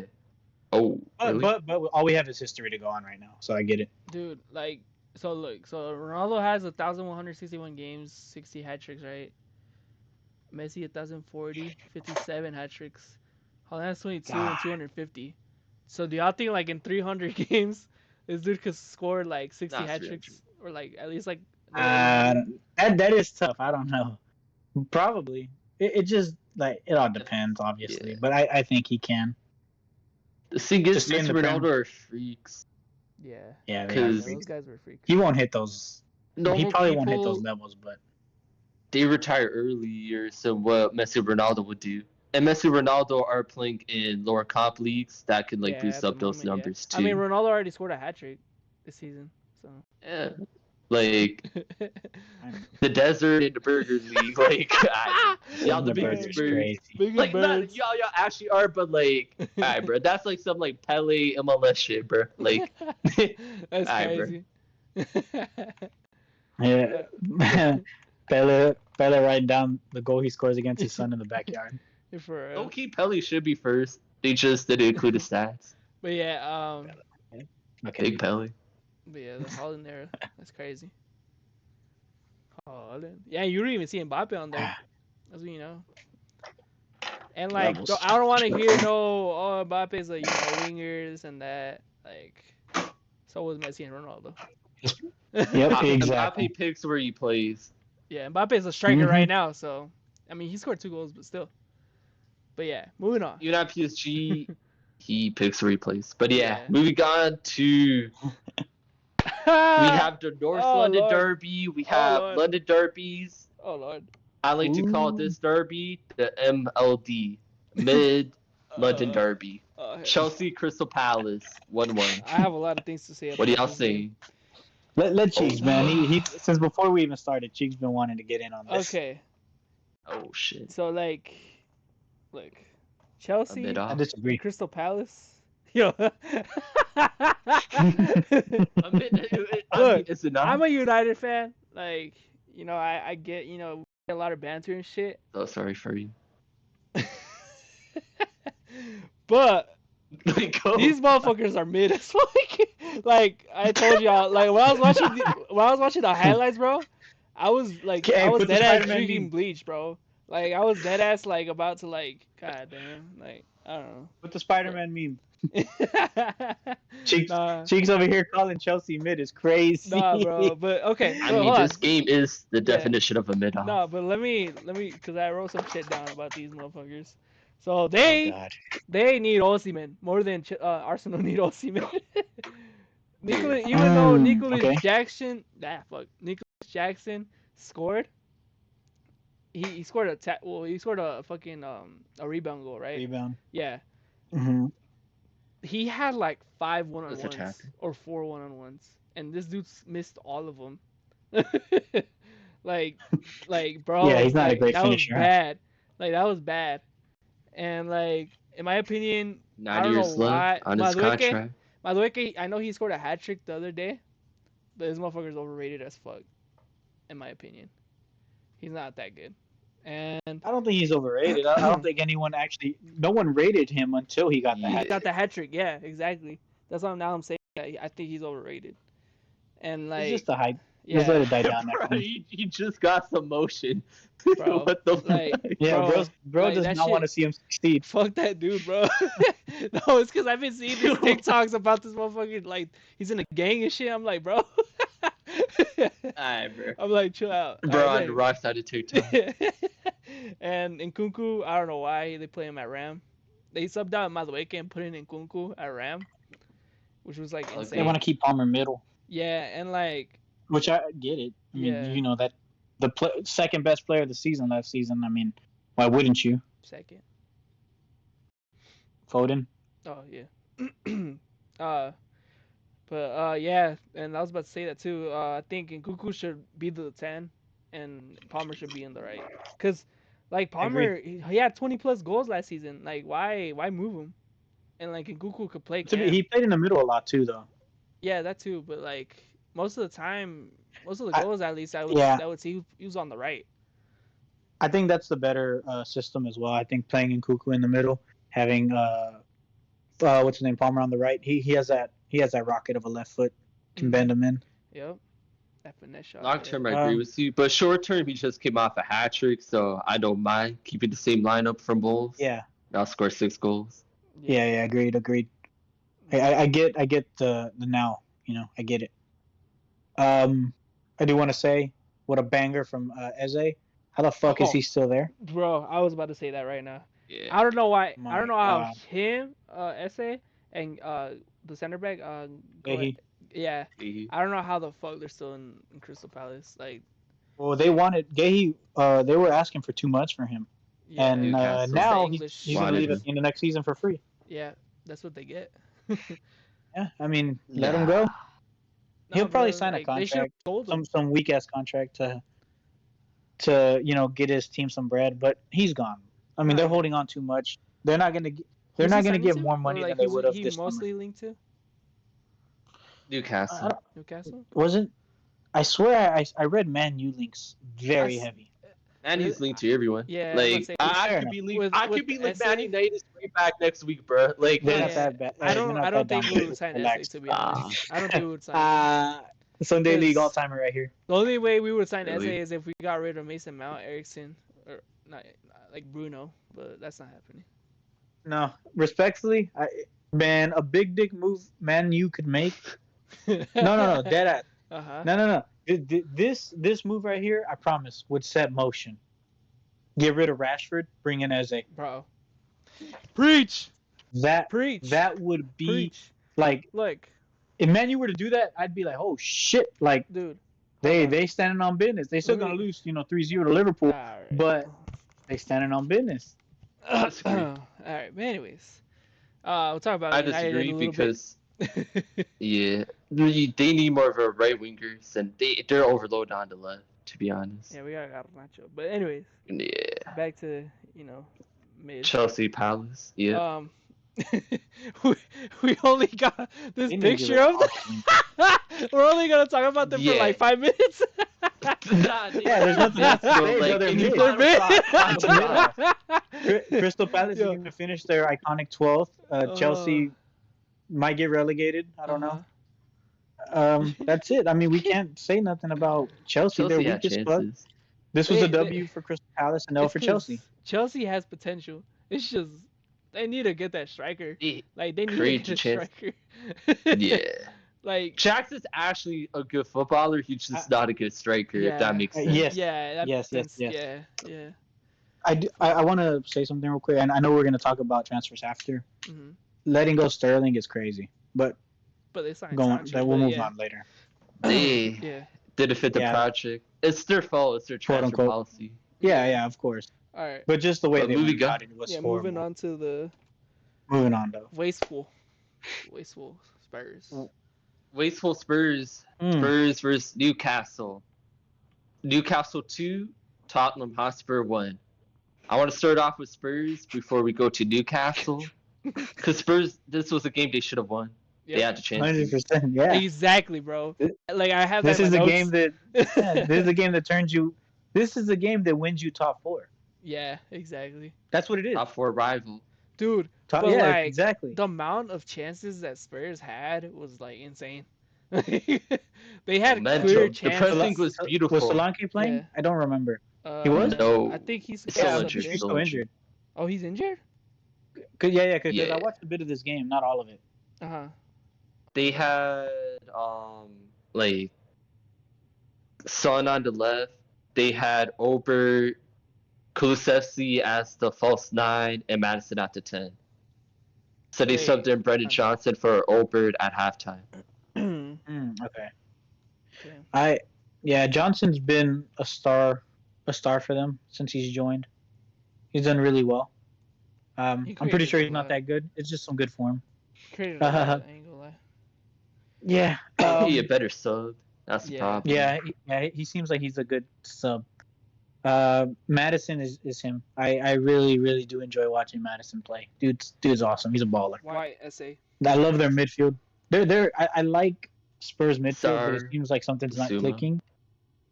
Oh, really? But all we have is history to go on right now, so I get it. Dude, like, so look, so Ronaldo has 1,161 games, 60 hat tricks, right? Messi 1,040, 57 hat tricks. Holland has 22 and 250. So do y'all think like in 300 games, this dude could score like 60 Not hat 300. tricks or like at least like That is tough. I don't know. Probably. It just like it all depends, obviously. Yeah. But I think he can. The thing is, Just in Messi, the Prem. Ronaldo are freaks. Yeah. Yeah, they are Because- Yeah, freaks. those guys were freaks. He won't hit those. He Normal probably won't hit people, those levels, but they retire earlier, so what Messi, Ronaldo would do. And Messi, Ronaldo are playing in lower comp leagues that could like Yeah, boost at the up those moment, yeah. numbers too. I mean, Ronaldo already scored a hat trick this season, so. Yeah. Like the desert and the Burger League, like y'all the the biggest burger's birds. crazy. Biggest Like not birds. y'all actually are, but like, alright, bro, that's like some like Pele MLS shit, bro. Like, That's Alright, bro. crazy. Yeah. Pele writing down the goal he scores against his son in the backyard. For real. low key Pele should be first. They just didn't include the stats. But yeah, Okay. Big Pele. but yeah, the Holland era, that's crazy. Holland. Yeah, you don't even see Mbappe on there. That's what you know. And like, Levels. I don't want to hear oh Mbappe's like wingers and that. Like, so was Messi and Ronaldo. Yep, exactly. Mbappe picks where he plays. Yeah, Mbappe's a striker Mhm. right now, so I mean he scored 2 goals, but still. But yeah, moving on. Even at PSG, he picks where he plays. But yeah, Yeah. moving on to we have the North Oh, London Lord. Derby. We Oh, have Lord. London Derbies. Oh Lord. I like to call Ooh. this derby the MLD, Mid London Derby. Chelsea Crystal Palace 1-1. I have a lot of things to say about What do y'all this game. saying? Let Cheeks, man. He since before we even started, Cheeks been wanting to get in on this. Okay, Oh shit. so like, look, Chelsea Mid I off. and disagree. Crystal Palace. Yo. I mean, is it not? I'm a United fan. Like, I get, a lot of banter and shit. So sorry for you. But Like, go. These motherfuckers are mid as fuck. Like I told y'all, like when I was watching the highlights, bro, I was Hey, put the dead ass Spider-Man drinking meme. bleach, bro. Like I was dead ass like about to like, god damn, like I don't Put the Spider-Man meme. know. Cheeks, Nah, Cheeks over here calling Chelsea mid is crazy. nah, bro. But okay, I well, mean, hold this on. game is the Yeah. definition of a mid-off. No, but let me, cause I wrote some shit down about these motherfuckers. So Oh they God. need Osimhen more than Arsenal need Osimhen. Even though Okay. Nicholas Jackson scored. He scored he scored a fucking a rebound goal, right? Rebound. Yeah. Mm-hmm. He had like 5 That's one-on-ones attacking. or 4 one-on-ones, and this dude missed all of them. like, bro. Yeah, he's not a like, great that finisher, was huh? bad. Like that was bad. And like, in my opinion, 9 I don't know years left why on his contract. Madueke, I know he scored a hat trick the other day, but this motherfucker's overrated as fuck, in my opinion. He's not that good. And I don't think he's overrated. I don't think no one rated him until he got the he hat. got the hat trick. Yeah, exactly. That's what I'm saying. I think he's overrated. And like, It's just the hype. yeah, Just let it die down. Bro, he just got some motion. bro. What the Like, fuck? Yeah, bro like, does that not want to shit- see him succeed. Fuck that dude, bro. No, it's because I've been seeing these TikToks about this motherfucker. Like, he's in a gang and shit. I'm like, bro. Alright, bro. I'm like, chill out. Bro, Alright, on the right side of TikTok. And in Nkunku, I don't know why they play him at Ram. They subbed out Madueke and put in Nkunku at Ram, which was like Okay. insane. They want to keep Palmer middle, Yeah, and like, which I get it. I mean, Yeah. you know that the second best player of the season last season. I mean, why wouldn't you? second. Foden. Oh yeah. Yeah, and I was about to say that too. I think Nkunku should be the 10, and Palmer should be in the right. Cause like Palmer, he had 20 plus goals last season. Like why move him? And like Nkunku could play. He played in the middle a lot too, though. Yeah, that too. But like most of the time, most of the I- goals at least, I would see he was on the right. I think that's the better system as well. I think playing in Nkunku in the middle, having what's his name, Palmer on the right. He has that rocket of a left foot, can bend him in. Yep. That finesse shot. Long term, I agree Um, with you. But short term, he just came off a hat trick, so I don't mind keeping the same lineup from Bulls. Yeah, Now score 6 goals. yeah, agreed. I get the now, I get it. I do want to say what a banger from Eze. How the fuck is he still there? Bro, I was about to say that right now. Yeah. I don't know why. My I don't know how God. him, Esse, and the center back, Gahey. yeah. He- I don't know how the fuck they're still in Crystal Palace. Like, Well, they wanted Gahey. They were asking for too much for him, yeah, and Newcastle. now The he's English going to wanted leave him. at the end of next season for free. yeah, that's what they get. Yeah, I mean, let him go. He'll probably sign a They should have contract, told him. some weak ass contract to get his team some bread, but he's gone. I mean, they're Right. holding on too much. They're not gonna Who's they're he not gonna signing give to? more Or, money like, than they who's would have he this mostly summer. linked to? Newcastle. Newcastle. Wasn't I swear I read Man U links very I s- heavy. And he's linked to everyone. Yeah, I was Like about to say, I fair could be enough. linked. With- I with could be like SA? Man United's right back next week, bro. Like They're not Yeah, that bad. I they're don't. not I don't that think down. we would sign Relax. Esse, to be honest. I don't think we would sign. him. Sunday League Because- all timer right here. The only way we would sign Really? Esse is if we got rid of Mason Mount, Ericsson, or not like Bruno, but that's not happening. No, respectfully, man, a big dick move Man U could make. No, dead ass. Uh-huh. No. This move right here, I promise, would set motion. Get rid of Rashford, bring in Eze. Bro. Preach. That Preach. that would be Preach. like, Look, if Man U were to do that, I'd be like, oh shit! Like dude. they standing on business. They still gonna lose, 3-0 to Liverpool, Alright. but they standing on business. disagree. Alright, but anyways. We'll talk about I United in disagree a little because bit. yeah, they need more of a right wingers, and they're overloaded on the left. To be honest. Yeah, we got Garnacho. But anyways, Yeah. back to, mid. Chelsea Palace. Yeah. We only got this They niggas picture are of them. awesome. We're only gonna talk about them for Yeah. like 5 minutes. Yeah, there's nothing else to say, bro. They're mid. Crystal Palace is Yo. going to finish their iconic 12th. Chelsea might get relegated. I don't know. That's it. I mean, we can't say nothing about Chelsea. They're Chelsea had weak as fuck. chances. This was a They- W for Crystal Palace and L It's for 'cause Chelsea. Chelsea has potential. It's just they need to get that striker. Like they need to Create get a a chance. striker. Yeah. Like Jackson's actually a good footballer. He's just not a good striker, if that makes sense. Yes. yeah, that Yes, makes yes, sense. Yeah. I want to say something real quick, and I know we're going to talk about transfers after. hmm Letting go Sterling is crazy, but But they signed we'll Sancho, move yeah. on later. They Yeah. didn't fit the Yeah. project. It's their fault. It's their Quote, transfer unquote. policy. Yeah, of course. All right. But just the way But they moving went about on. it was Yeah. horrible. Moving on to the Moving on, though. wasteful Spurs. Wasteful Spurs. Spurs versus Newcastle. Newcastle 2, Tottenham Hotspur 1. I want to start off with Spurs before we go to Newcastle. Because Spurs, this was a game they should have won. They Yep. had the chance. 100%. Yeah. Exactly, bro. Like I have that. This in is my a notes. game that. Yeah, this is a game that turns you. This is a game that wins you top 4. Yeah, exactly. That's what it is. Top 4 rival. Dude, Top, but yeah, like, exactly. the amount of chances that Spurs had was like insane. They had Momentum. clear The chances. pressing was beautiful. Was Solanke playing? Yeah. I don't remember. He was? No. I think he's He's still still Yeah, injured, he's still still injured. injured. Oh, he's injured? Because Yeah. I watched a bit of this game, not all of it. Uh-huh. They had like Son on the left. They had Ober, Kulusevski as the false 9, and Madison at the 10. So they Wait. subbed in Brendan Johnson for Ober at halftime. Okay. Okay. Johnson's been a star for them since he's joined. He's done really well. I'm pretty created sure a he's not lot. that good. It's just some good form. Created a lot, I ain't gonna lie. Yeah. He a better sub. That's the Yeah. problem. He seems like he's a good sub. Madison is him. I really, really do enjoy watching Madison play. Dude's awesome. He's a baller. White essay. I love their midfield. I like Spurs midfield, but it Sar, seems like something's not Zuma. clicking.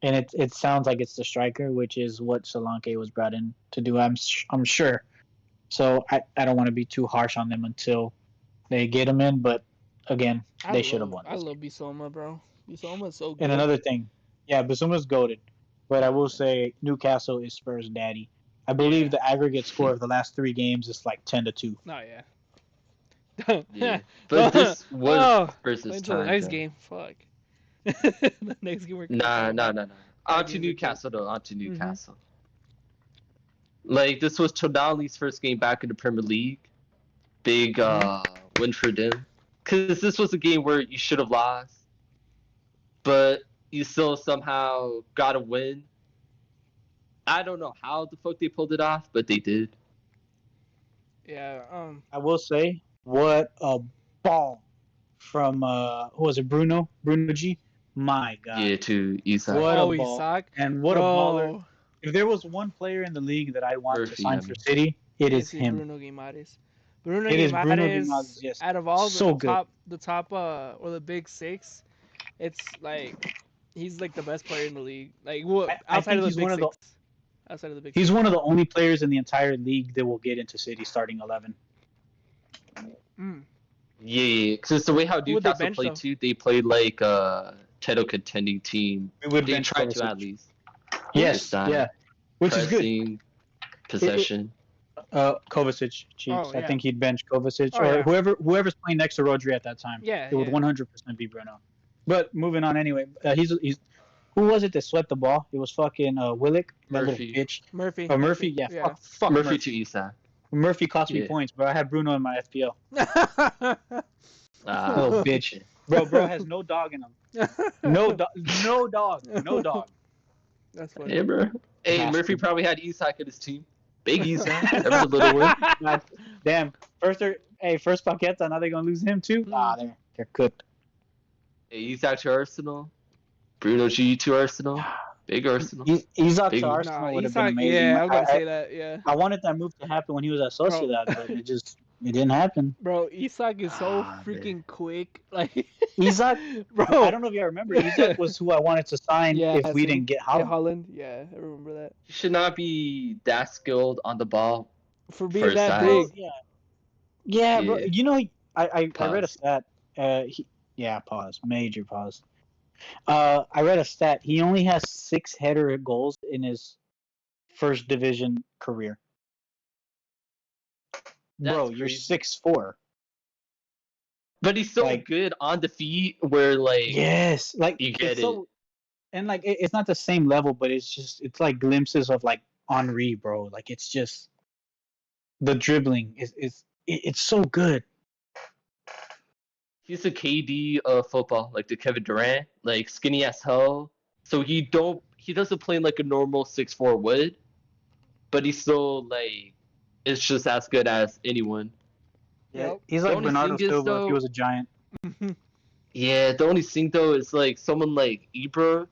And it sounds like it's the striker, which is what Solanke was brought in to do. I'm sure. So I don't want to be too harsh on them until they get him in. But again, they should have won. I love Bissouma, bro. Bissouma's so good. And another thing, Bissouma's goated. But I will say Newcastle is Spurs' daddy. I believe the aggregate score of the last 3 games is like 10-2. Oh yeah. Yeah. But this was versus Until the time. next though. game. Fuck. The next game we're Nah. On to Newcastle, though. On to Newcastle. Like, this was Tonali's first game back in the Premier League. Big win for them. Because this was a game where you should have lost. But you still somehow got a win. I don't know how the fuck they pulled it off, but they did. Yeah. I will say, what a ball from who was it? Bruno G. My God. Yeah, to Isak. What Oh, a ball. Isak. And what a baller. Bro. If there was one player in the league that I want Murphy, to sign I for mean. City, it is This him. Bruno Guimaraes. Bruno It is Bruno Guimaraes, Guimaraes, yes. out of all So good. the top or the big 6, it's like he's like the best player in the league. Like I outside think of the he's big one of the- 6. Outside of the big He's 6. one of the only players in the entire league that will get into City starting 11. Mm. Yeah, because the way how Who would they Newcastle bench, played though? too, they played like a title contending team. We would They bench tried to Kovacic. at least. Yes, Understand. yeah. Which is good. Pressing, possession. Kovacic, Chiefs. Oh, yeah. I think he'd bench Kovacic Oh, or yeah. whoever's playing next to Rodri at that time. Yeah. It would 100% be Bruno. But moving on anyway. He's who was it that swept the ball? It was fucking Willock, that little Murphy. bitch. Murphy. Oh, Murphy, yeah. Fuck Murphy to Isak. Murphy cost me Yeah. points, bro. I had Bruno in my FPL. Ah, Little bitch. Bro has no dog in him. No dog. That's funny. Hey, bro. Hey, Nasty. Murphy probably had Isak in his team. Big Isak. That was a little one. God, damn. First Paqueta, now they're gonna lose him too. They're cooked. Hey, Isak to Arsenal. Bruno G to Arsenal. Big Arsenal. Isak Big- to Arsenal would have been Isak, amazing. yeah, I was gonna say that. Yeah. I wanted that move to happen when he was at Sociedad, but it just It didn't happen. Bro, Isak is so Ah, freaking man. quick. Like, Isak, bro. I don't know if you remember. Isak was who I wanted to sign Yeah, if we same. didn't get Yeah, Holland. Holland. Yeah, I remember that. He should not be that skilled on the ball For being first that size. Well, big. yeah, bro. Yeah. You know, I read a Pause. stat. Yeah, pause. Major pause. I read a stat. He only has 6 header goals in his first division career. That's Bro, you're crazy. 6'4". But he's so Like, good on the feet where like yes, like you get it's it. so, and like it's not the same level, but it's like glimpses of like Henri, bro. Like it's just the dribbling it's so good. He's a KD of football, like the Kevin Durant, like skinny as hell. So he doesn't play like a normal 6'4" would, but he's still like it's just as good as anyone. Yeah, Yep. he's The like only Bernardo thing is Silva if he though, was a giant. yeah, the only thing though is like someone like Ibra,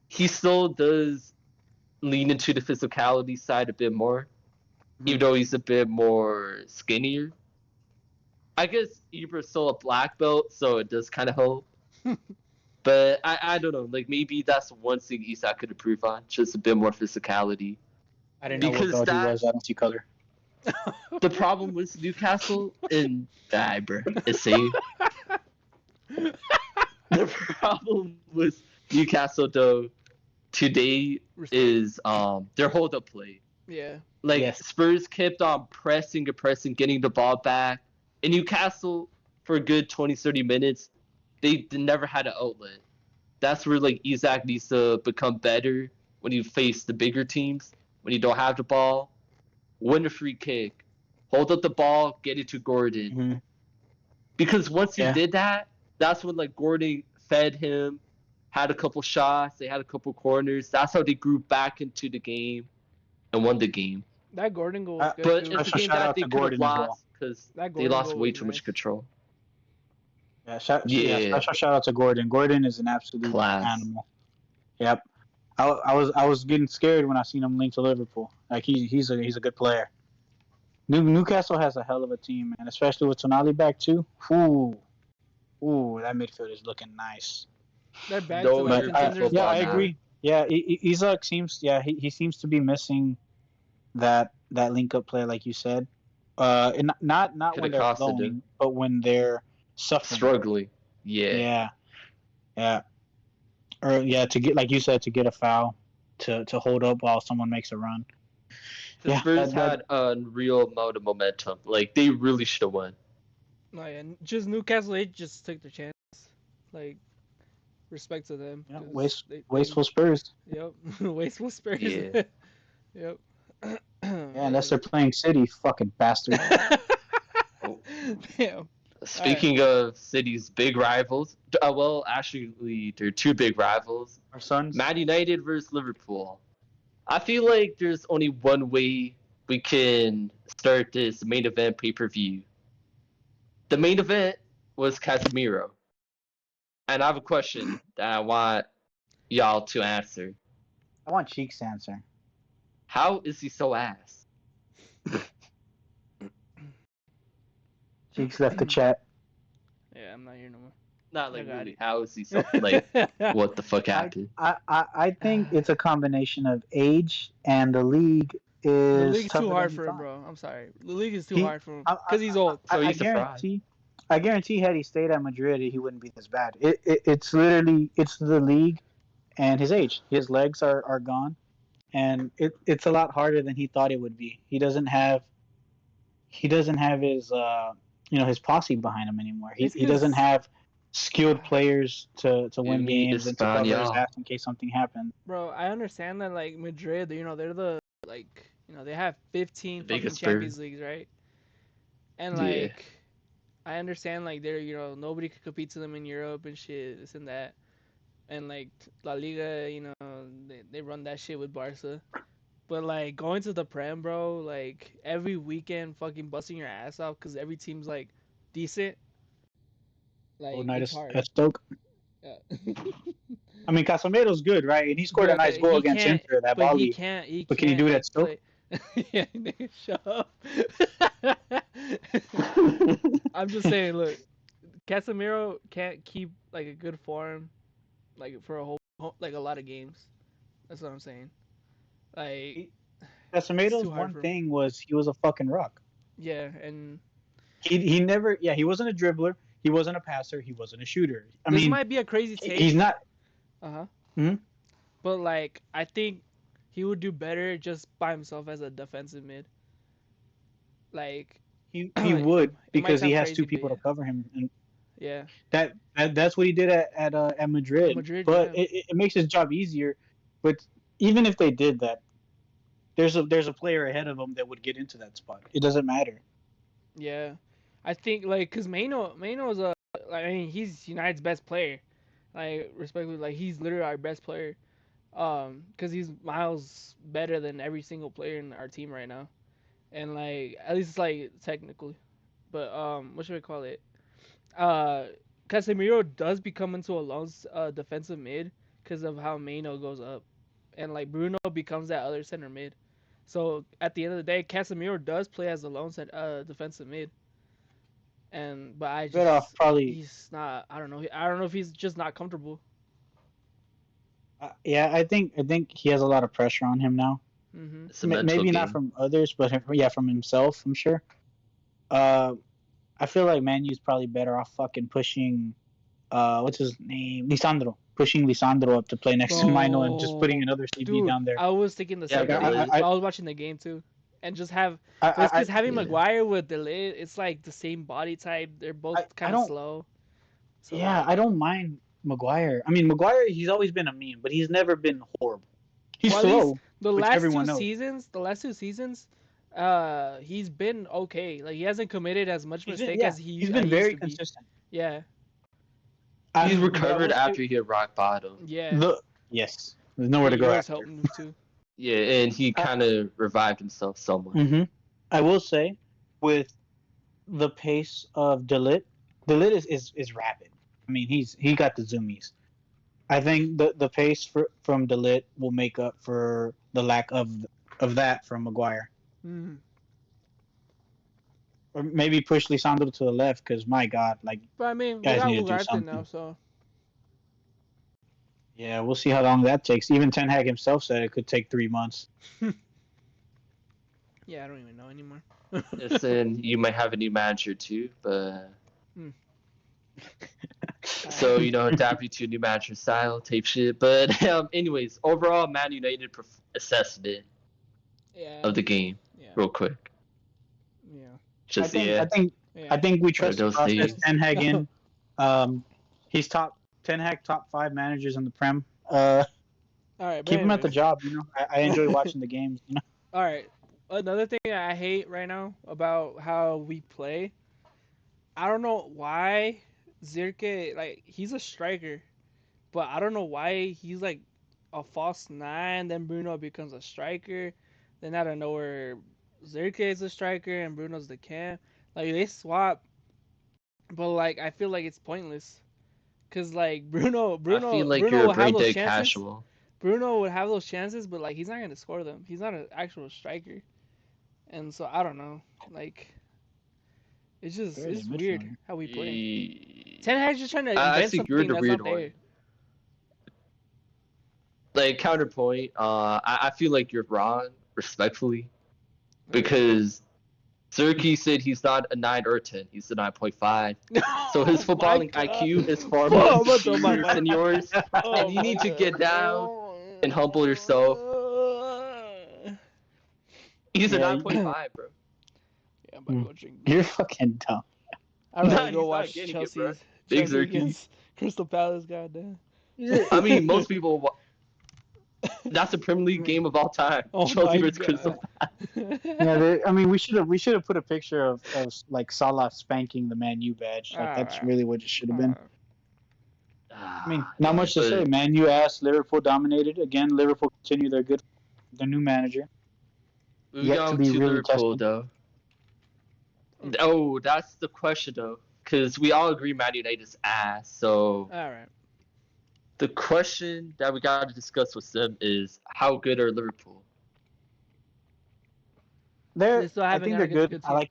he still does lean into the physicality side a bit more, even though he's a bit more skinnier. I guess Ibra's still a black belt, so it does kind of help. But I don't know, like maybe that's one thing Isak could improve on, just a bit more physicality. I didn't know what Because belt he was. I don't see color. the problem with Newcastle and bro, it's safe. The problem with Newcastle though today Respect. is their hold up play. Yeah. Like Yes. Spurs kept on pressing and pressing, getting the ball back. And Newcastle for a good 20, 30 minutes, they never had an outlet. That's where like Isak needs to become better when you face the bigger teams, when you don't have the ball. Win a free kick. Hold up the ball, get it to Gordon. Mm-hmm. Because once he Yeah. did that, that's when like Gordon fed him, had a couple shots, they had a couple corners. That's how they grew back into the game and won the game. That Gordon goal was good But too. it's a Special game shout that out they to could have Gordon as well. lost because That they Gordon lost goal way was too much nice. control. Yeah, Yeah, special shout out to Gordon. Gordon is an absolute class. animal. Yep. I was getting scared when I seen him linked to Liverpool. Like he's a good player. Newcastle has a hell of a team, man, especially with Tonali back too. Ooh, that midfield is looking nice. They're back to No like But European contenders yeah, football I level now. now. agree. Yeah, Isak seems he seems to be missing that link up play like you said. And not Could when have they're costed them. flowing, but when they're suffering. Struggling. Yeah. Yeah, yeah, or yeah, to get like you said to get a foul, to hold up while someone makes a run. The Yeah, Spurs that had a real amount of momentum. Like they really should have won. No, yeah, just Newcastle. They just took their chance. Like respect to them. yeah, 'Cause wasteful Spurs. Yep. Wasteful Spurs. Yeah. Yep. Yeah, unless they're playing City, fucking bastard. Oh. Damn. Speaking of City's big rivals, well, actually, they're two big rivals. Our sons. Man United versus Liverpool. I feel like there's only one way we can start this main event pay-per-view. The main event was Casemiro. And I have a question that I want y'all to answer. I want Cheeks' answer. How is he so ass? Cheeks left the chat. Yeah, I'm not here no more. Not like I got really. it. How is he so like? What the fuck happened? I think it's a combination of age and the league The is league's tougher too than hard he for him, thought. bro. I'm sorry. The league is too He- hard for him because he's old. So I he's a fraud. guarantee had he stayed at Madrid, he wouldn't be this bad. It's literally it's the league and his age. His legs are gone, and it's a lot harder than he thought it would be. He doesn't have his his posse behind him anymore. It's He doesn't 'cause- have skilled players to win Uni games and to cover his Espanol. ass in case something happened. Bro, I understand that like Madrid, they're the like they have 15 The fucking biggest Champions Spurs. Leagues, right? And Yeah. like I understand like they're nobody could compete to them in Europe and shit, this and that. And like La Liga, they run that shit with Barca. But like going to the Prem, bro, like every weekend fucking busting your ass off because every team's like decent. Like All night it's hard. at Stoke. Yeah. I mean, Casemiro's good, right? And he scored a Bruh, nice goal he against can't- Inter, that But he volley. can't. But can he do it at Stoke? play- Yeah, nigga, shut up. I'm just saying, look, Casemiro can't keep like a good form like for like a lot of games. That's what I'm saying. Like it's Casemado's too hard one for him. thing was he was a fucking rock. Yeah, and He never he wasn't a dribbler, he wasn't a passer, he wasn't a shooter. I this mean, might be a crazy he's take. not. Uh-huh. Mhm. But like I think he would do better just by himself as a defensive mid. Like He would it might because he sound has crazy, two but people yeah. to cover him, and Yeah. that's what he did at Madrid. Madrid, But yeah. it makes his job easier. But even if they did that, there's a player ahead of him that would get into that spot. It doesn't matter. Yeah. I think like cuz Maino is a like I mean he's United's best player. Like respectfully like he's literally our best player. Cuz he's miles better than every single player in our team right now. And like at least like technically. But what should I call it? Uh Casemiro does become into a lone defensive mid because of how Maino goes up. And like Bruno becomes that other center mid. So at the end of the day, Casemiro does play as a lone defensive mid. And but I Better off just probably. he's not. I don't know. I don't know if he's just not comfortable. Yeah, I think he has a lot of pressure on him now. Mhm. It's a mental Maybe not game. from others, but yeah, from himself, I'm sure. Uh, I feel like Manu's probably better off fucking pushing. What's his name? Lisandro. Pushing Lisandro up to play next to Mino and just putting Bro, another CB dude, down there. I was thinking the Yeah, same Like thing. because I was watching the game too, and just have. But it's I because having yeah. Maguire with Delay, it's like the same body type. They're both I kind of don't. slow. So Yeah, like, I don't mind Maguire. I mean, Maguire, he's always been a meme, but he's never been horrible. He's well, at least slow, which everyone knows. the last two seasons, he's been okay. Like he hasn't committed as much mistake as He's he been used very to be. consistent. Yeah, He's But I recovered will say after he hit rock bottom. yeah. the yes, there's nowhere to go Yours after. helped him too. Yeah, and he Uh, kind of revived himself somewhat. I will say with the pace of Delit is rapid. I mean, he got the zoomies. I think the pace from Delit will make up for the lack of that from Maguire. Mm. Or maybe push Lisandro to the left because my God, like But I mean, we guys got need to do Ugarte now, something. so Yeah, we'll see how long that takes. Even Ten Hag himself said it could take 3 months. yeah, I don't even know anymore. Listen, you might have a new manager too, but Hmm. so adapting to a new manager style, tape shit. But anyways, overall, Man United assessment Yeah, of the game, yeah, real quick. yeah, Just I think yeah. I think we what are trust the those process. things? Ten Hag in. He's Ten Hag top 5 managers in the Prem. All right, but Keep him at the anyways. job. I enjoy watching the games. All right. Another thing I hate right now about how we play, I don't know why Zirke like he's a striker, but I don't know why he's like a false nine. Then Bruno becomes a striker. Then out of nowhere, Zirke is a striker and Bruno's the cam. Like they swap, but like I feel like it's pointless. Cause like I feel like Bruno you're a will have brain those dead chances. casual. Bruno would have those chances, but like he's not gonna score them. He's not an actual striker, and so I don't know. Like it's weird how we play. Ten Hag's just trying to I invent think you're something the that's weird not one. there. Like counterpoint, I feel like you're wrong, respectfully, because Zerke said he's not a 9 or a 10, he's a 9.5. So his Oh my footballing God. IQ is far Oh, more I'm gonna throw my superior than mic. yours, Oh and you my need to God. get down and humble yourself. He's a Yeah, 9.5, bro. Yeah, I'm about to go drink. you're fucking dumb. I'd rather Nah, go he's not watch getting it, bro. Chelsea Big Zerke. against Crystal Palace. Goddamn. I mean, most people. That's a Premier League game of all time. Oh Chelsea my versus Crystal God. Palace. Yeah, I mean, we should have put a picture of like Salah spanking the Man U badge. Like that's really what it should have been. I mean, not much to say. Man U ass. Liverpool dominated again. Liverpool continue their new manager. Moving Yet to on be to really Liverpool, tested. though. Oh, that's the question, though. Because we all agree Man United's ass. So All right. the question that we got to discuss with them is how good are Liverpool? They still I haven't think gone they're against a good. good team.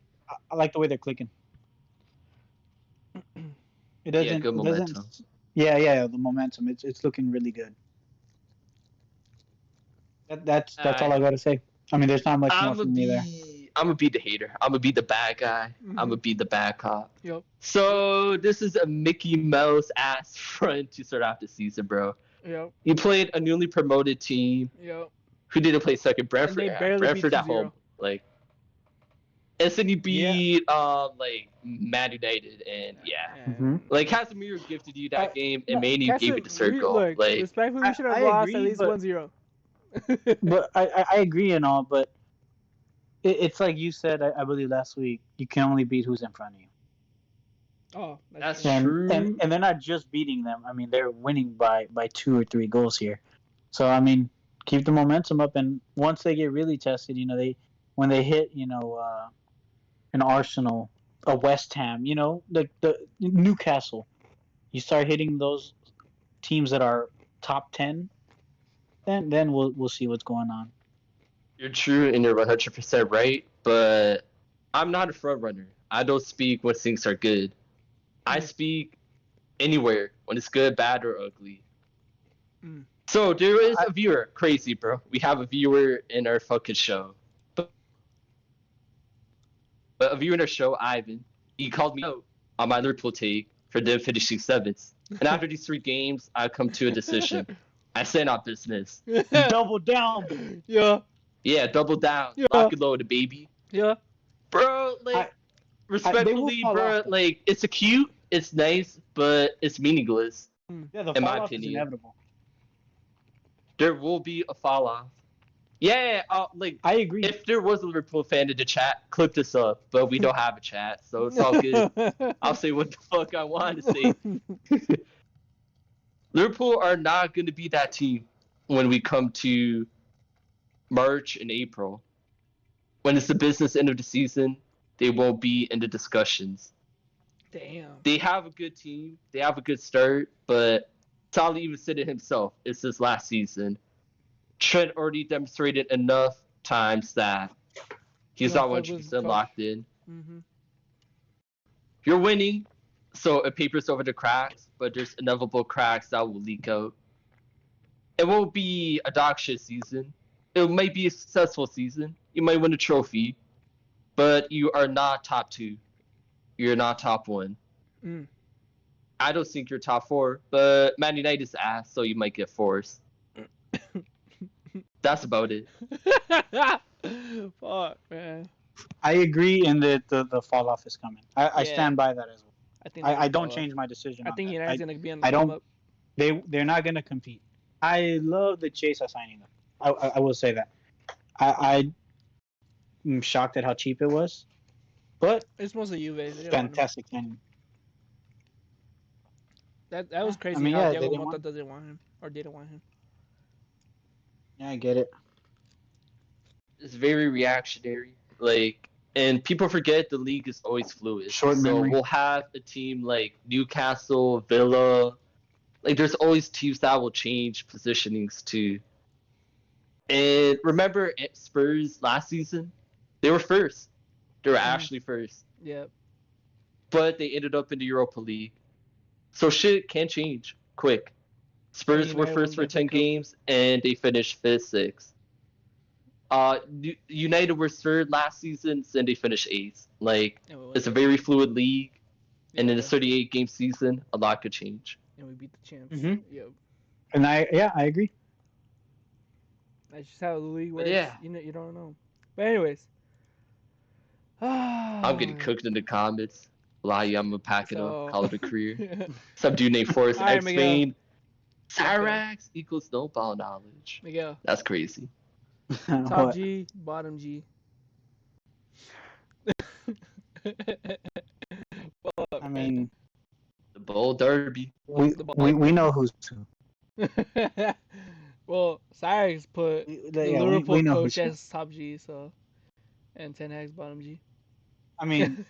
I like the way they're clicking. It doesn't. Yeah, good It doesn't. momentum. Yeah. The momentum. It's looking really good. That's all I gotta say. I mean, there's not much more from me there. I'm gonna be the hater. I'm gonna be the bad guy. I'm gonna be the bad cop. Yep. So this is a Mickey Mouse ass front to start off the season, bro. Yep. You played a newly promoted team. Yep. Who didn't play second? Brentford. And they barely Brentford beat at home. 2-0. Like, and then you beat like Man United, and like Casemiro gifted you that game, and Manu gave you the third goal. Look, Like, respectfully, we should have I lost agree, at least but- 1-0. But I agree and all, but it's like you said, I believe last week, you can only beat who's in front of you. Oh, That's true. true. And they're not just beating them. I mean, they're winning by 2 or 3 goals here. So I mean, keep the momentum up, and once they get really tested, when they hit, an Arsenal, a West Ham, the Newcastle, you start hitting those teams that are top 10, then we'll see what's going on. You're true and you're 100% right, but I'm not a front runner. I don't speak when things are good. I speak anywhere when it's good, bad, or ugly. So there is a viewer. Crazy, bro. We have a viewer in our fucking show. But a viewer in our show, Ivan, he called me out on my Liverpool take for them finishing 7th. And after these 3 games, I come to a decision. I stand on business. Double down. Yeah. Yeah, double down. Yeah. Lock and load, baby. Yeah. Bro, like, respectfully, bro, like, it's a cute, it's nice, but it's meaningless. Yeah, the in my fall off is opinion. inevitable. There will be a fall off. Yeah, like, I agree. if there was a Liverpool fan in the chat, clip this up, but we don't have a chat, so it's all good. I'll say what the fuck I want to say. Liverpool are not going to be that team when we come to March and April. When it's the business end of the season, they won't be in the discussions. Damn. They have a good team. They have a good start, but Solly even said it himself. It's his last season. Trent already demonstrated enough times that he's not 100% locked in. Mm-hmm. You're winning, so it papers over the cracks, but there's inevitable cracks that will leak out. It won't be a dog shit season. It might be a successful season. You might win a trophy, but you are not top 2. You're not top 1. I don't think you're top 4, but Man United's ass, so you might get forced. That's about it. Fuck, man. I agree in that the fall off is coming. I stand by that as well. I don't change my decision. I think United's gonna be on the I don't. up. They're not gonna compete. I love the Chase signing them. I will say that. I'm shocked at how cheap it was, but It's mostly Juve. fantastic signing. That was crazy. I mean, how yeah, Diego Mota doesn't want him or didn't want him. Yeah, I get it. It's very reactionary. Like, and people forget the league is always fluid. Short so memory. we'll have a team like Newcastle, Villa. Like, there's always teams that will change positionings too. And remember at Spurs last season? They were first. They were actually first. Yep. But they ended up in the Europa League. So shit can change quick. Spurs were first for 10 games, and they finished 5th, 6th. United were 3rd last season, and they finished 8th. Like, it's a very fluid league, and in a 38-game season, a lot could change. And we beat the champs. Mhm. Yep. And I agree. That's just how the league works. yeah. You don't know. But anyways. I'm getting cooked in the comments. Lie, I'm gonna pack it up, call it a career. Some Some dude named Forrest All right, X Miguel. Spain. Cyrax equals no ball knowledge. Miguel. That's crazy. Top What? G, bottom G. I mean, The Bull Derby. we know who's who. Well, Cyrus put the Yeah, Liverpool we know coach who's who. as top G, so and Ten Hag's bottom G. I mean,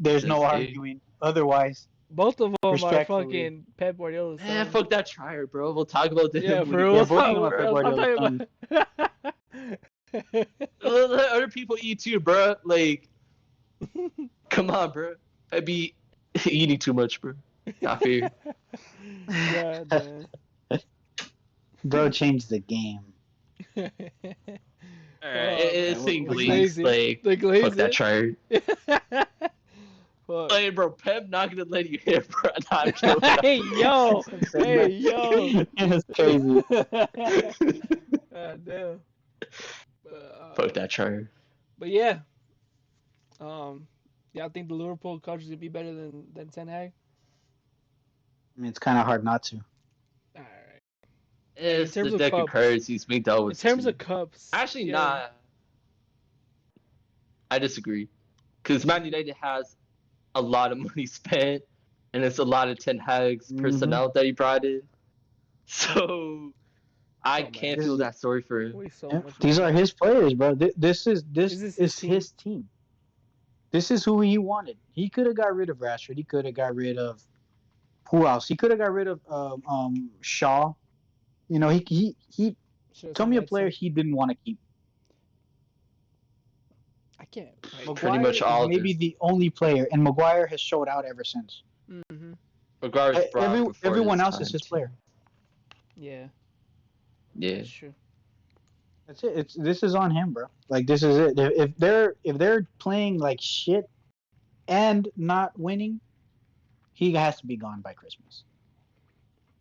there's no Just arguing. Otherwise, Both of them are Respectfully. fucking Pep Guardiola's Eh, son. fuck that trier, bro. We'll talk about this. Yeah, when for we real. get- both of them are Pep I'm Guardiola's talking about. Let other people eat too, bro. Like, Come on, bro. I be eating too much, bro. Not fair. God damn. Bro changed the game. Alright, Oh, it's man. English. Like, the fuck that chart. Fuck. Like, bro, Pep not gonna let you hit, bro. Nah, I'm kidding. Hey yo, hey yo. It's crazy. God damn. Fuck that chart. But yeah, yeah, I think the Liverpool coach is gonna be better than Ten Hag. I mean, it's kind of hard not to. All right. It's terms the of deck of cups. cards he's been dealt In with. terms too. of cups, Actually, yeah. nah. I disagree. Because Man United has a lot of money spent, and it's a lot of Ten Hag's personnel that he brought in. So I Oh, can't man. feel that sorry for him. Way so Yeah, much these money. are his players, bro. This is his his team. This is who he wanted. He could have got rid of Rashford. He could have got rid of who else? He could have got rid of Shaw. You know, he Should've tell said me a Edson. player he didn't want to keep. I can't. Right. Maguire Pretty much all is of maybe his. the only player, and Maguire has showed out ever since. Mm-hmm. Maguire's brought before Everyone his else is time, his too. player. Yeah, Yeah. that's true. That's it. This is on him, bro. Like this is it. If they're playing like shit and not winning, he has to be gone by Christmas.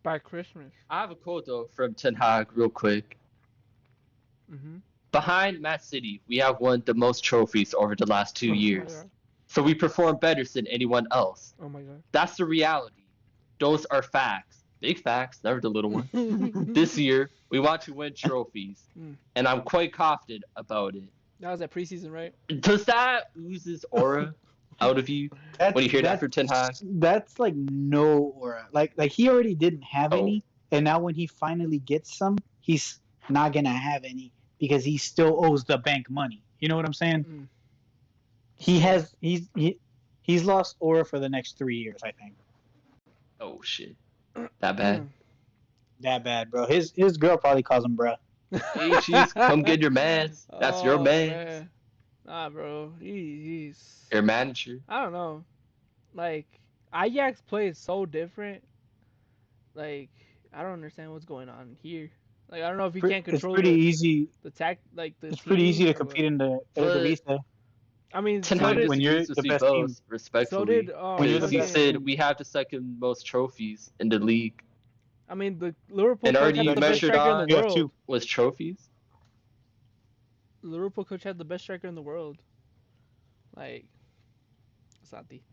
By Christmas. I have a quote, though, from Ten Hag, real quick. Mm-hmm. Behind Man City, we have won the most trophies over the last 2 Oh my years. god. So we perform better than anyone else. Oh my god. That's the reality. Those are facts. Big facts, never the little ones. This year, we want to win trophies, and I'm quite confident about it. That was at preseason, right? Does that ooze his aura out of you when you hear that from Ten Hag? That's like no aura. Like he already didn't have Oh. any, and now when he finally gets some, he's not gonna have any because he still owes the bank money. You know what I'm saying? He's lost aura for the next 3 years, I think. Oh shit, that bad? That bad, bro. His girl probably calls him bruh. Hey, she's come get your mans. That's your man. Man. Nah, bro. He's. Your manager. I don't know. Like Ajax plays so different. Like I don't understand what's going on here. Like I don't know if he can't control. It's pretty easy. The tact, like the. It's pretty easy to team or compete what. in the But- Eredivisie. I mean, Ten so Hag did, when you're disagrees with the you best both, team. respectfully. so did When you're the Because he best said team. we have the second most trophies in the league. I mean, the Liverpool And coach already had the best measured striker in on- the You have world. two. Was trophies? The Liverpool coach had the best striker in the world. Like, Santi.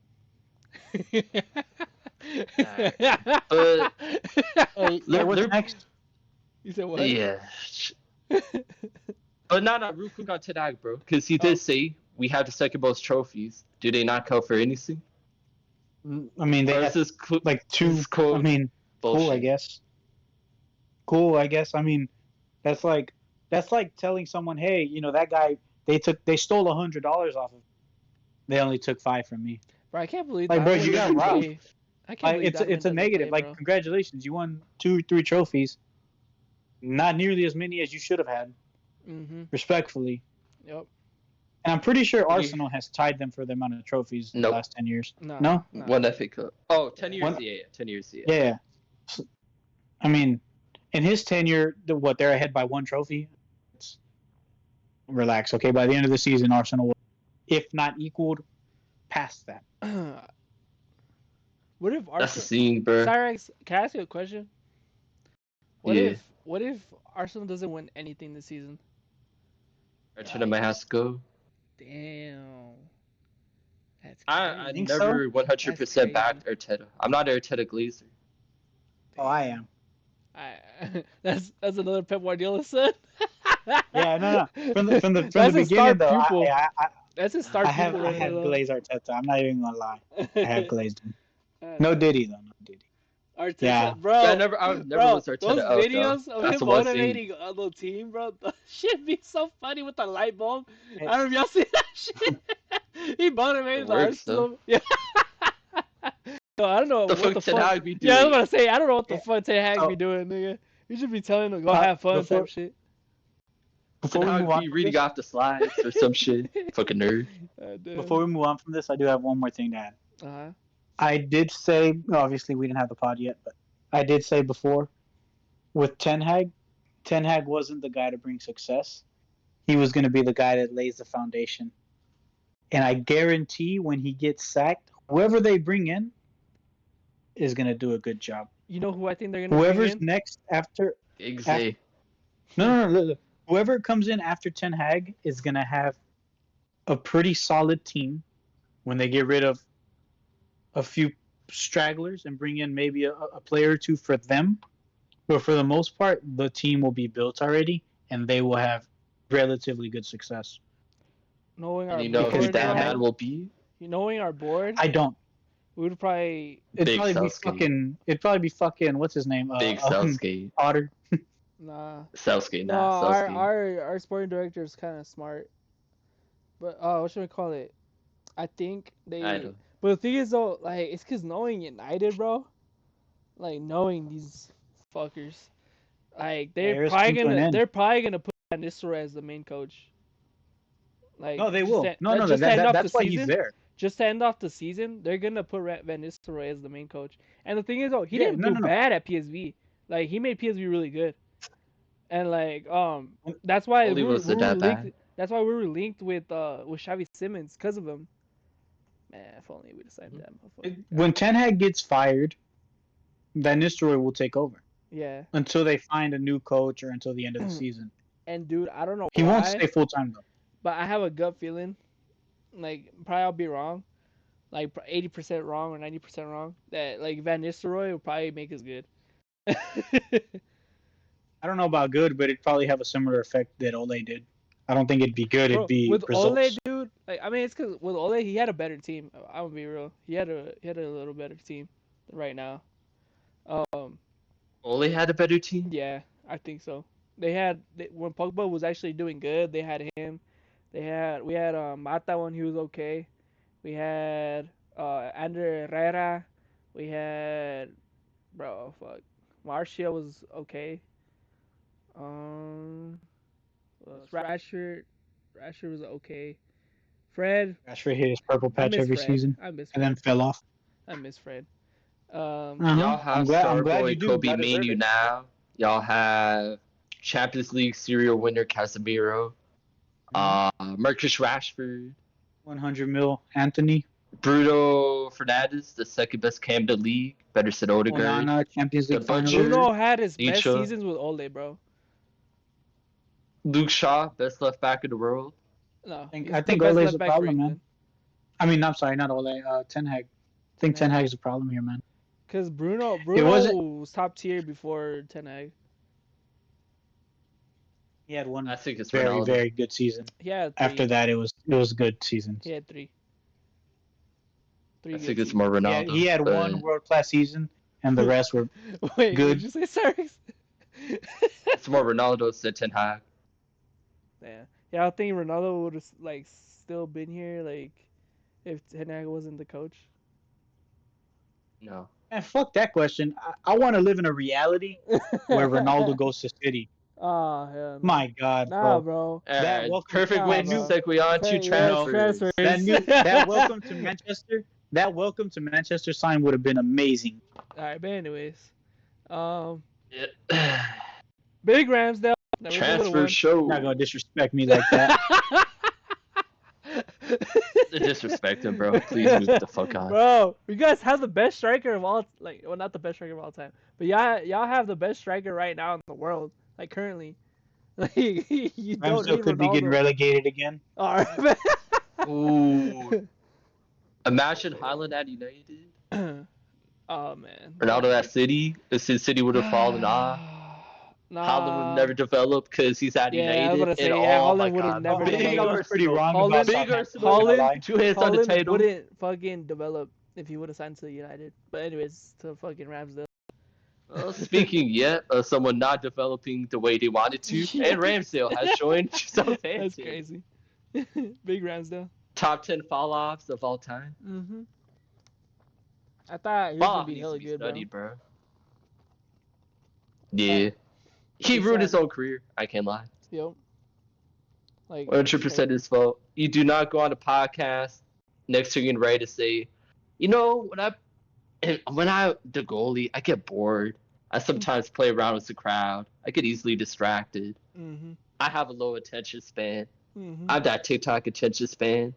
But Hey, They're- what's they're- next? You said what? Yeah. But no, real quick on Ten Hag, bro. Because he did say we have the second most trophies. Do they not count for anything? I mean, they Or have is this like two. this quote I mean, bullshit? cool, I guess. Cool, I guess. I mean, that's like telling someone, hey, you know, that guy they stole $100 off of. They only took 5 from me. Bro, I can't believe Like, that. bro, man you got doesn't robbed. play. I can't believe It's that man it's a doesn't negative. play, Like, bro. congratulations, you won 2-3 trophies. Not nearly as many as you should have had, Mm-hmm. respectfully. Yep. And I'm pretty sure What do you- Arsenal has tied them for the amount of trophies in the Nope. last 10 years. No. No? One FA Cup. Oh, 10 years, One- yeah. 10 years, yeah. Yeah. So, I mean, in his tenure, they're ahead by 1 trophy. It's, relax, okay? By the end of the season, Arsenal will, if not equaled, past that. What if That's the Arsenal? scene, bro. Cyrex, can I ask you a question? What Yeah. if Arsenal doesn't win anything this season? Arteta might have to go. Damn. That's I crazy. think so? never 100% That's backed Arteta. I'm not an Arteta Glazer. Oh, I am. That's another Pep Guardiola son. Yeah, no. From the That's beginning, his star though, pupil. I That's his star have pupil. I have glazed Arteta. I'm not even gonna lie. I have glazed him. Uh, No Diddy though. No Diddy. Arteta, Yeah. bro. I never Bro, was Arteta those out, though. videos of That's him the one thing. motivating other team, bro, that shit be so funny with the light bulb. I don't know if y'all see that shit. He motivated It the works, though. Arsenal. Yeah. So I don't know The what fuck the Ten fuck. Hag be Yeah, I was doing? about to say I don't know what the Yeah. fuck Ten Hag Oh. be doing, nigga. You should be telling him to go Uh, have fun before- type shit. Before we move on Be from reading this, off the slides or some shit. Fucking nerd. before we move on from this, I do have one more thing to add. Uh-huh. I did say, obviously we didn't have the pod yet, but I did say before, with Ten Hag wasn't the guy to bring success. He was going to be the guy that lays the foundation. And I guarantee when he gets sacked, whoever they bring in is going to do a good job. You know who I think they're gonna Whoever's bring in? next after Exactly. no, look. Whoever comes in after Ten Hag is going to have a pretty solid team when they get rid of a few stragglers and bring in maybe a player or two for them. But for the most part, the team will be built already, and they will have relatively good success. Knowing And our you know who board, that bro, man will be? knowing our board, I don't. we would probably It'd Big probably be Southgate. fucking. It'd probably be fucking. What's his name? Big Southgate. Otter. nah. Southgate, No, nah. Southgate. our sporting director is kind of smart, but what should we call it? I think they. I don't. But the thing is though, like it's cause knowing United, bro, like knowing these fuckers, like Here's come to an end. they're probably gonna put Van Nistelrooy as the main coach. Like No, they just will. to- No, just to end off that's the why season, he's there. Just to end off the season, they're gonna put Van Nistelrooy as the main coach. And the thing is though, he Yeah, didn't no, do no, no. bad at PSV. Like he made PSV really good. And like that's why Only was it that bad? that's why we were linked with Xavi Simons because of him. Man, if only we'd have signed that motherfucker. When Ten Hag gets fired, Van Nistelrooy will take over Yeah. until they find a new coach or until the end of the season. And dude, I don't know He why, won't stay full time though. but I have a gut feeling, like probably I'll be wrong, like 80% wrong or 90% wrong, that like Van Nistelrooy will probably make us good. I don't know about good, but it'd probably have a similar effect that Ole did. I don't think it'd be good. It'd be with results. Ole, dude. Like I mean, it's because with Ole, he had a better team. I'm gonna be real. He had a little better team right now. Ole had a better team? Yeah, I think so. When Pogba was actually doing good, they had him. We had Mata when he was okay. We had Ander Herrera. We had Martial was okay. Rashford was okay. Fred. Rashford hit his purple I patch miss every Fred. season I miss and Fred. then fell off. I miss Fred. Y'all have I'm glad Starboy you do. Kobe I deserve Manu it. now. Y'all have Champions League serial winner Casemiro. Marcus Rashford. 100 mil Anthony. Bruno Fernandes, the second best cam in the league. Better said Odegaard. Onana, Champions League The final. Butcher. Bruno had his best Nietzsche. seasons with Ole, bro. Luke Shaw, best left back in the world. No, I he's think the best Ole's left the back for problem, man. England. I mean, I'm sorry, not Ole. Ten Hag. I think Ten Hag's the problem here, man. Because Bruno was top tier before Ten Hag. He had one I think it's very, Ronaldo. very good season. He had three. After that, it was a good season. He had three. I think it's more Ronaldo. He had but one world class season, and the rest were Wait, good. did you say sorry? It's more Ronaldo than Ten Hag. Yeah, I think Ronaldo would have like still been here like if Ten Hag wasn't the coach. No. Man, fuck that question. I want to live in a reality where Ronaldo goes to City. Oh hell no. My God, Nah, bro. bro. That welcome- Perfect way to bro. segue on to transfers. That welcome to Manchester. That welcome to Manchester sign would have been amazing. All right, but anyways, Yeah. Big Ramsdale. Never Transfer show. You're not gonna disrespect me like that. Disrespect him, bro. Please move the fuck on. Bro, you guys have the best striker of all, well, not the best striker of all time, but y'all have the best striker right now in the world, like currently. Like you don't Ramsdale need could be getting Ronaldo. relegated again. All right. Ooh. Imagine Highland at United. Oh man. Ronaldo at City. If City would have fallen off. Nah. Haaland would never develop because he's at Yeah, I was United. gonna say, and yeah, oh Haaland my would have God. never I think I developed. was pretty wrong Haaland- about Big Southampton. Arsenal. I'm not gonna lie. 2 hands on the Haaland title. wouldn't fucking develop if he would have signed to United. But anyways, to fucking Ramsdale. Well, speaking yet of someone not developing the way they wanted to, Yeah. and Ramsdale has joined Southampton. That's crazy. Big Ramsdale. Top 10 fall-offs of all time. Mhm. I thought he was Fall-off gonna be needs hella to be good, bro. studied, bro. Yeah. He It's ruined sad. his own career. I can't lie. Yep. Like 100% his fault. You do not go on a podcast next to you and ready to say, when I the goalie, I get bored. I sometimes play around with the crowd. I get easily distracted. Mhm. I have a low attention span. Mhm. I have that TikTok attention span.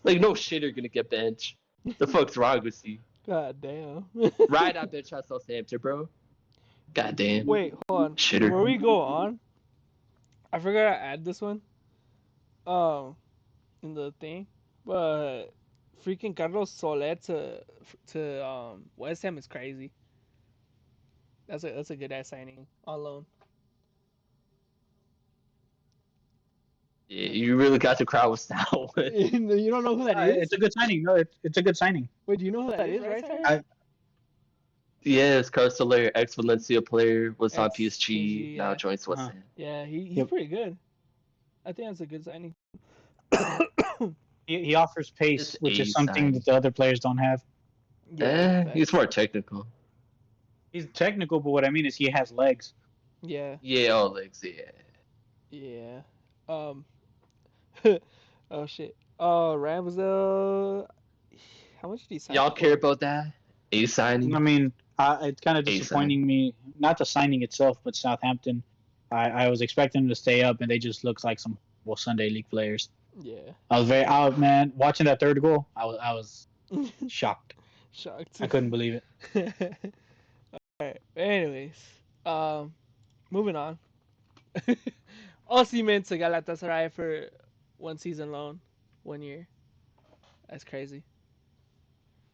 Like, no shit, you're gonna get benched. The fuck's wrong with you? God damn. Right at bench at Southampton, bro. God damn. Wait, hold on. Shitter. Before we go on, I forgot to add this one. In the thing, but freaking Carlos Soler to West Ham is crazy. That's a good ass signing on loan. Yeah, you really got the crowd with that one. You don't know who that is? It's a good signing. No, it's a good signing. Wait, do you know who that is, right? Yes, Carlos Soler, ex-Valencia player, was on Ex-PSG, PSG, now yeah. joins West Ham. Yeah, he's Yep. pretty good. I think that's a good signing. He offers pace, It's which a is something signing. that the other players don't have. He's more technical. He's technical, but what I mean is he has legs. Yeah. Yeah, all legs, yeah. Yeah. Oh shit. Ramsdale. How much did he sign? Y'all for? care about that? A signing? I mean, it's kind of A disappointing me. Not the signing itself, but Southampton. I was expecting them to stay up, and they just look like some Sunday league players. Yeah. I was very out, man. Watching that third goal, I was shocked. Shocked. I couldn't believe it. Alright. Anyways, moving on. Osimhen to Galatasaray for 1 season loan, 1 year. That's crazy.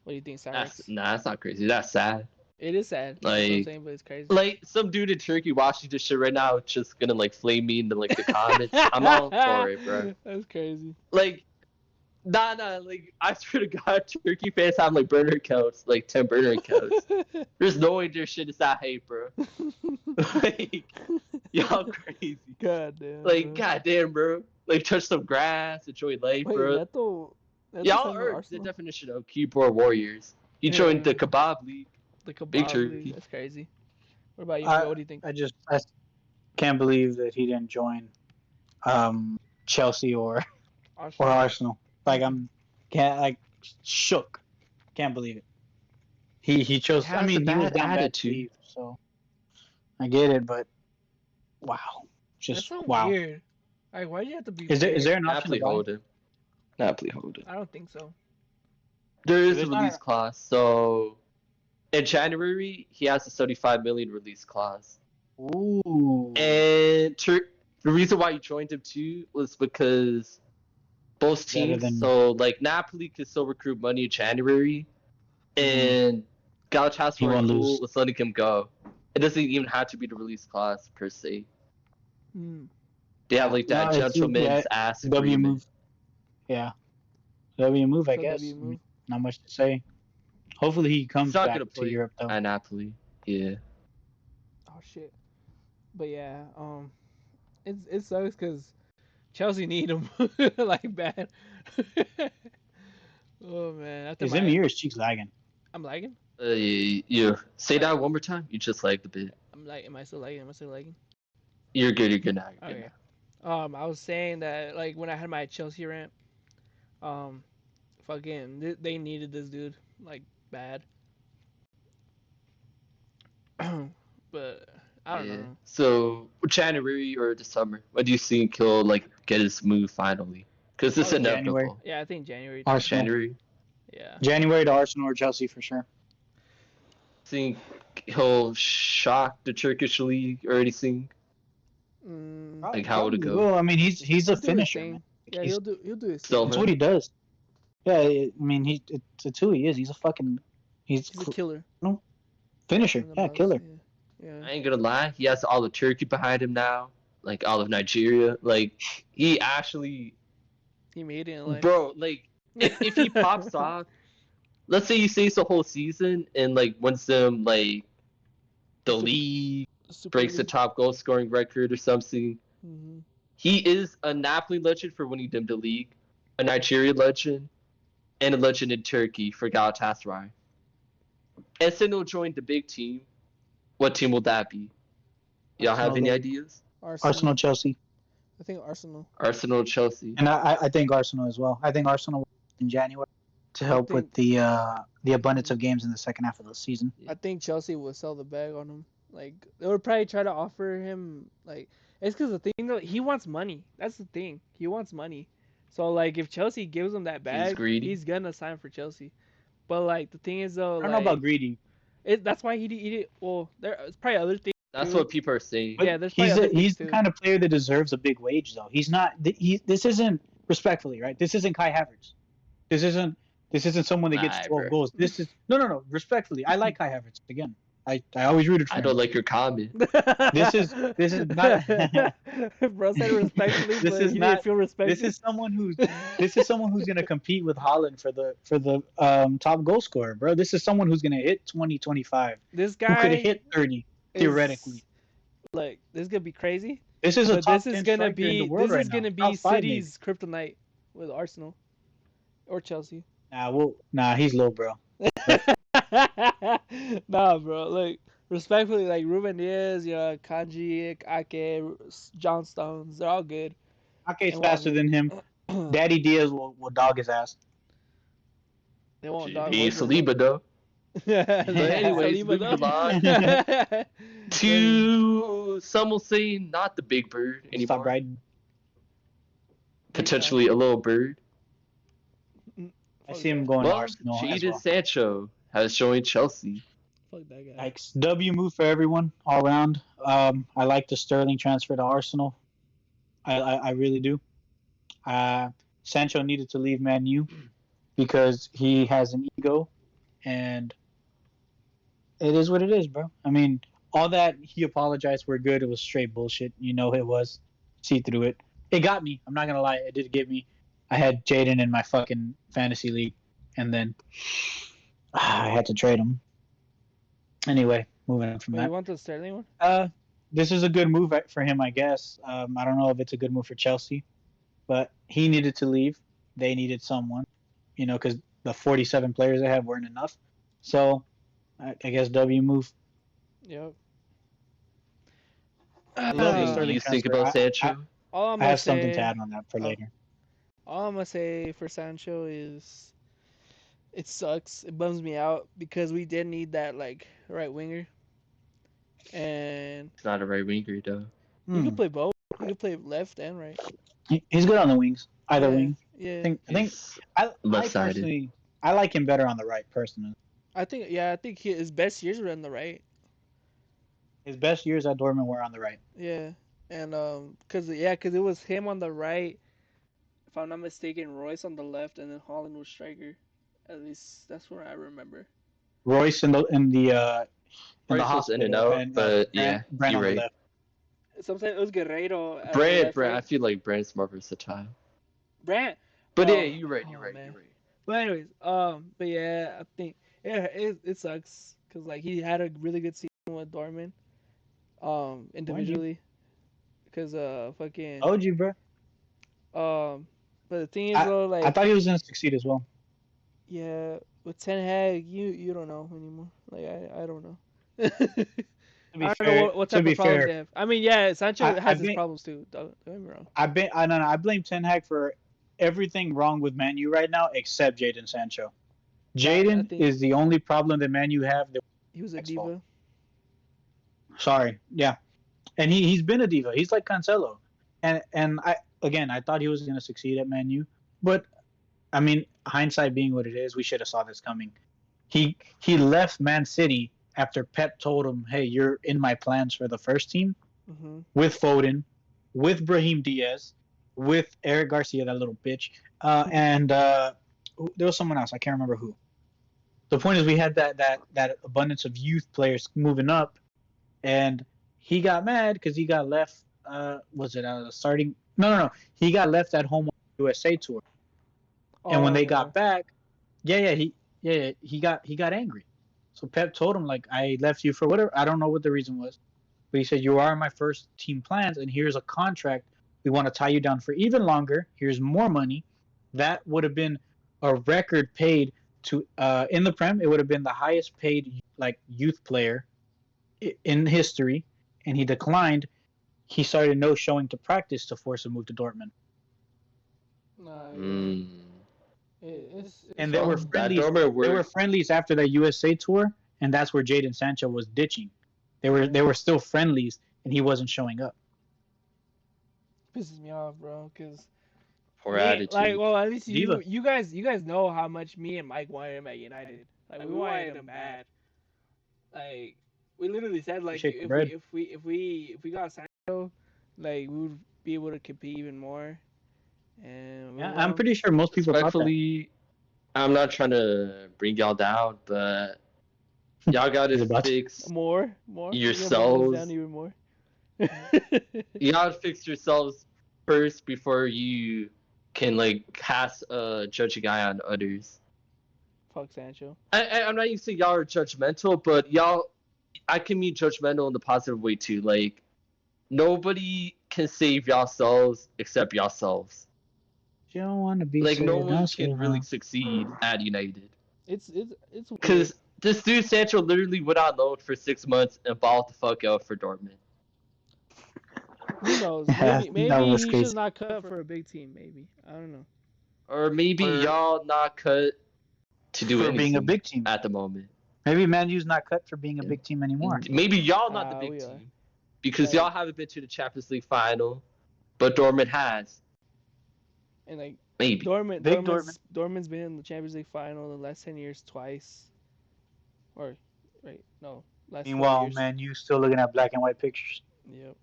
What do you think, Cyrus? That's not crazy. That's sad. It is sad. That's what I'm Like- saying, but it's crazy. Like, some dude in Turkey watching this shit right now just gonna, like, flame me into, like, the comments. I'm all for it, bro. That's crazy. Like, nah, like, I swear to God, Turkey fans have, like, burner accounts, like, 10 burner accounts. There's no way their shit is that hate, bro. Like, y'all crazy. God damn. Like, bro. goddamn, bro. Like, touch some grass, enjoy life, Wait, bro. Neto Y'all signed with are the Arsenal? definition of keyboard warriors. You joined the kebab league. The Big kebab Turkey. league. That's crazy. What about you? What do you think? I can't believe that he didn't join Chelsea or Arsenal. Like shook. Can't believe it. He chose. Has I mean, a he was bad down bad attitude. to leave, so I get it, but wow, That's just so wow. weird. Like, why do you have to be? Is weird? there an option Napoli to buy? hold him. Napoli hold him. I don't think so. There is a There's not release clause. So in January, he has a 75 million release clause. Ooh. And the reason why he joined him too was because both Better teams, than- so like Napoli could still recruit money in January, and Galatasaray won't Pool lose. was letting him go. It doesn't even have to be the release clause per se. Hmm. They have like that No, it's- gentleman's yeah, ass W agreement. move. Yeah. W move, I So guess. W move. Not much to say. Hopefully he comes He's not back gonna to play Europe though. at Napoli. Yeah. Oh shit. But yeah, it sucks because Chelsea need him like bad. Oh man, after Is my, them ears cheeks lagging? I'm lagging. You say that one more time. You just lagged a bit. I'm like, am I still lagging? Am I still lagging? You're good. You're good now. You're good Okay. now. I was saying that like when I had my Chelsea rant, fucking they needed this dude like bad. But I don't know. So January or the summer, when do you think he'll like get his move finally? Because it's Probably inevitable. January. Yeah, I think January. Arsenal. January. Yeah. January to Arsenal or Chelsea for sure. Think he'll shock the Turkish league or anything? Like, how would it go? Well, I mean, he's a He'll do his finisher. thing. Man. Yeah, He's- he'll do his Still- thing. That's what he does. Yeah, I mean, it's who he is. He's a fucking He's a killer. finisher. in the Yeah, box, killer. Yeah. I ain't gonna lie, he has all of Turkey behind him now, like all of Nigeria. Like he actually, He made it in life. bro. Like if he pops off, let's say he stays the whole season and like wins them like the Super- league, Super breaks the League. top goal scoring record or something. Mhm. He is a Napoli legend for winning them the league, a Nigeria legend, and a legend in Turkey for Galatasaray. And then he'll join the big team. What team will that be? Y'all have Arsenal, any then. ideas? Arsenal, Chelsea. I think Arsenal. Arsenal, Chelsea. And I think Arsenal as well. I think Arsenal in January to help with think- the abundance of games in the second half of the season. I think Chelsea will sell the bag on him. Like they would probably try to offer him like it's because the thing though he wants money. That's the thing. He wants money. So like if Chelsea gives him that bag, greedy. he's gonna sign for Chelsea. But like the thing is though, I don't know about greedy. That's why he did. Well, there's probably other things. That's what people are saying. But Yeah, there's probably other he's things the too. kind of player that deserves a big wage, though. He's not. This isn't respectfully, right? This isn't Kai Havertz. This isn't someone that gets Nah, 12 bro. goals. This is no. Respectfully, I like Kai Havertz. Again, I always rooted for I him. don't like your comment. This is not. Bro said respectfully, This but is he not- didn't feel respected. This is someone who's gonna compete with Haaland for the top goal scorer, bro. This is someone who's gonna hit 20, 25. This Who could guy hit 30 is- theoretically. Like this is gonna be crazy. This is a But top this is 10 gonna striker in the be world right now. be Top five, maybe. City's kryptonite with Arsenal or Chelsea. Nah, he's low, bro. Nah, bro. Like respectfully, like Ruben Diaz, Kanji, Ake, John Stones, they're all good. Ake's And faster than him. Daddy Diaz will dog his ass. They won't dog. Hey, Saliba though. But anyways, moving along. To some will say not the big bird Stop anymore. riding. Potentially a little bird. I see him going to Well, Arsenal as Jadon well. Sancho has joined Chelsea. Fuck that guy. Yikes. W move for everyone all around. I like the Sterling transfer to Arsenal. I really do. Sancho needed to leave Man U because he has an ego, and it is what it is, bro. I mean, all that he apologized for good, it was straight bullshit. You know it was. See through it. It got me. I'm not gonna lie. It did get me. I had Jadon in my fucking fantasy league, and then I had to trade him. Anyway, moving on from Wait, you that. want the Sterling one? This is a good move for him, I guess. I don't know if it's a good move for Chelsea, but he needed to leave. They needed someone, because the 47 players they had weren't enough. So, I guess W move. Yep. Love the Anything Sterling you think transfer. about Sancho? All I'm I gonna have something say, to add on that for later. all I'm gonna say for Sancho is, it sucks. It bums me out because we did need that like right winger, and It's not a right winger though. you could play both. You could play left and right. He's good on the wings, either Yeah, wing. Yeah. I think He's I left-sided. personally I like him better on the right personally. I think his best years were on the right. His best years at Dortmund were on the right. Yeah, and cause it was him on the right. If I'm not mistaken, Royce on the left, and then Holland was striker. At least that's what I remember. Royce in the Royce was hospital, in and out, and, but yeah, Brand you're on the right. left. Sometimes it was Guerrero. at the Brand, left, I right? feel like Brand's more versatile. Brand. But Oh, yeah, you're right. oh, You're right. man. You're right. But anyways, but yeah, I think it sucks because like he had a really good season with Dortmund, individually, because fucking Told you, bro. but the thing is though, like I thought he was gonna succeed as well. yeah, with Ten Hag, you don't know anymore. Like I don't know. To be I don't fair, know what to type be of problems fair, they have. I mean, yeah, Sancho I has his think- problems too. Don't get me wrong. I blame Ten Hag for everything wrong with Man U right now except Jadon Sancho. Jadon think- is the only problem that Man U have. He was a Next fault. diva. Sorry, yeah, and he's been a diva. He's like Cancelo, and I thought he was gonna succeed at Man U, but I mean, hindsight being what it is, we should have saw this coming. He left Man City after Pep told him, "Hey, you're in my plans for the first team." Hmm. With Foden, with Brahim Diaz, with Eric Garcia, that little bitch, and there was someone else. I can't remember who. The point is, we had that abundance of youth players moving up, and he got mad because he got left. Was it starting? No. He got left at home on the USA tour, and when they got back, he got angry. So Pep told him, like, I left you for whatever. I don't know what the reason was. But he said, you are in my first team plans, and here's a contract. We want to tie you down for even longer. Here's more money. That would have been a record paid to in the Prem. It would have been the highest paid like youth player in history, and he declined. he started no showing to practice to force a move to Dortmund. Nah, it's And there were That friendlies. Dortmund There were were friendlies after that USA tour, and that's where Jadon Sancho was ditching. They were still friendlies, and he wasn't showing up. pisses me off, bro. Cause poor me, attitude. like, well, at least Diva. you guys know how much me and Mike wanted him at United. Like, we wanted him bad. Like, we literally said like Shake the bread. if we got Sancho, like we would be able to compete even more. And Yeah, I'm pretty sure most people thought that. Respectfully, I'm not trying to bring y'all down, but y'all got He's to about to. fix more. You're gonna bring us yourselves. down even more. You gotta fix yourselves first before you can like cast judge a guy on others. Fuck Sancho. I'm not used to y'all are judgmental, but I can be judgmental in the positive way too. Like nobody can save yourselves except yourselves. You don't want to be Like no saved, one no can really succeed at United. It's Because this dude Sancho literally went on loan for 6 months and balled the fuck out for Dortmund. Who knows? Yeah, Maybe that was he's crazy. just not cut for a big team. Maybe I don't know. Or maybe y'all not cut to do For anything being a big team. at the moment. Maybe Man U's not cut for being a big team anymore. Maybe y'all not the We big are. team. Because Like- y'all haven't been to the Champions League final, but Dortmund has. And like Maybe. Dortmund's been in the Champions League final the last 10 years twice. Or right, no, last 4 Meanwhile, years. Man U still looking at black and white pictures. Yep.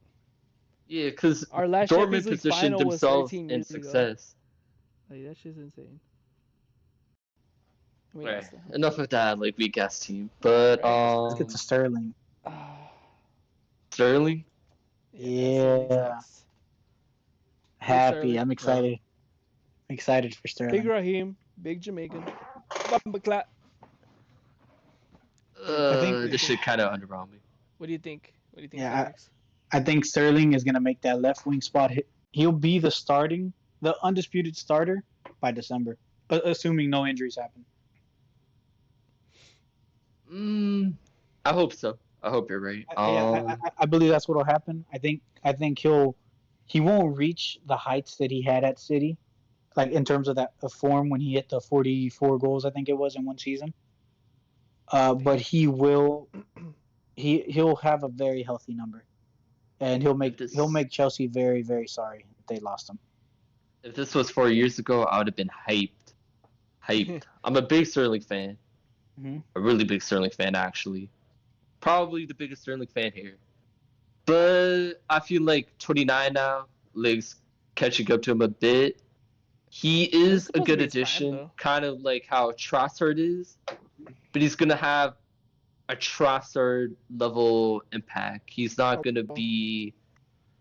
Yeah, because Our last Dortmund Champions League positioned final was themselves 13 in years ago. success. Like that shit's insane. I mean, Right. that's Enough of that, like weak ass team. But Let's get to Sterling. Sterling? Yeah. Happy. I'm excited. Excited for Sterling. Big Raheem, big Jamaican. Bumba clap. I think- this shit kind of underwhelmed me. What do you think? Yeah, Alex? I think Sterling is gonna make that left wing spot. He'll be the undisputed starter by December, assuming no injuries happen. I hope so. I hope you're right. I believe that's what'll happen. I think he won't reach the heights that he had at City, like in terms of that form when he hit the 44 goals. I think it was in one season. But he will. He'll have a very healthy number, and he'll make Chelsea very, very sorry that they lost him. If this was 4 years ago, I would have been hyped. I'm a big Sterling fan. Mm-hmm. A really big Sterling fan, actually. Probably the biggest Sterling fan here. But I feel like 29 now, legs catching up to him a bit. He is a good addition, kind of like how Trossard is, but he's going to have a Trossard level impact. He's not going to be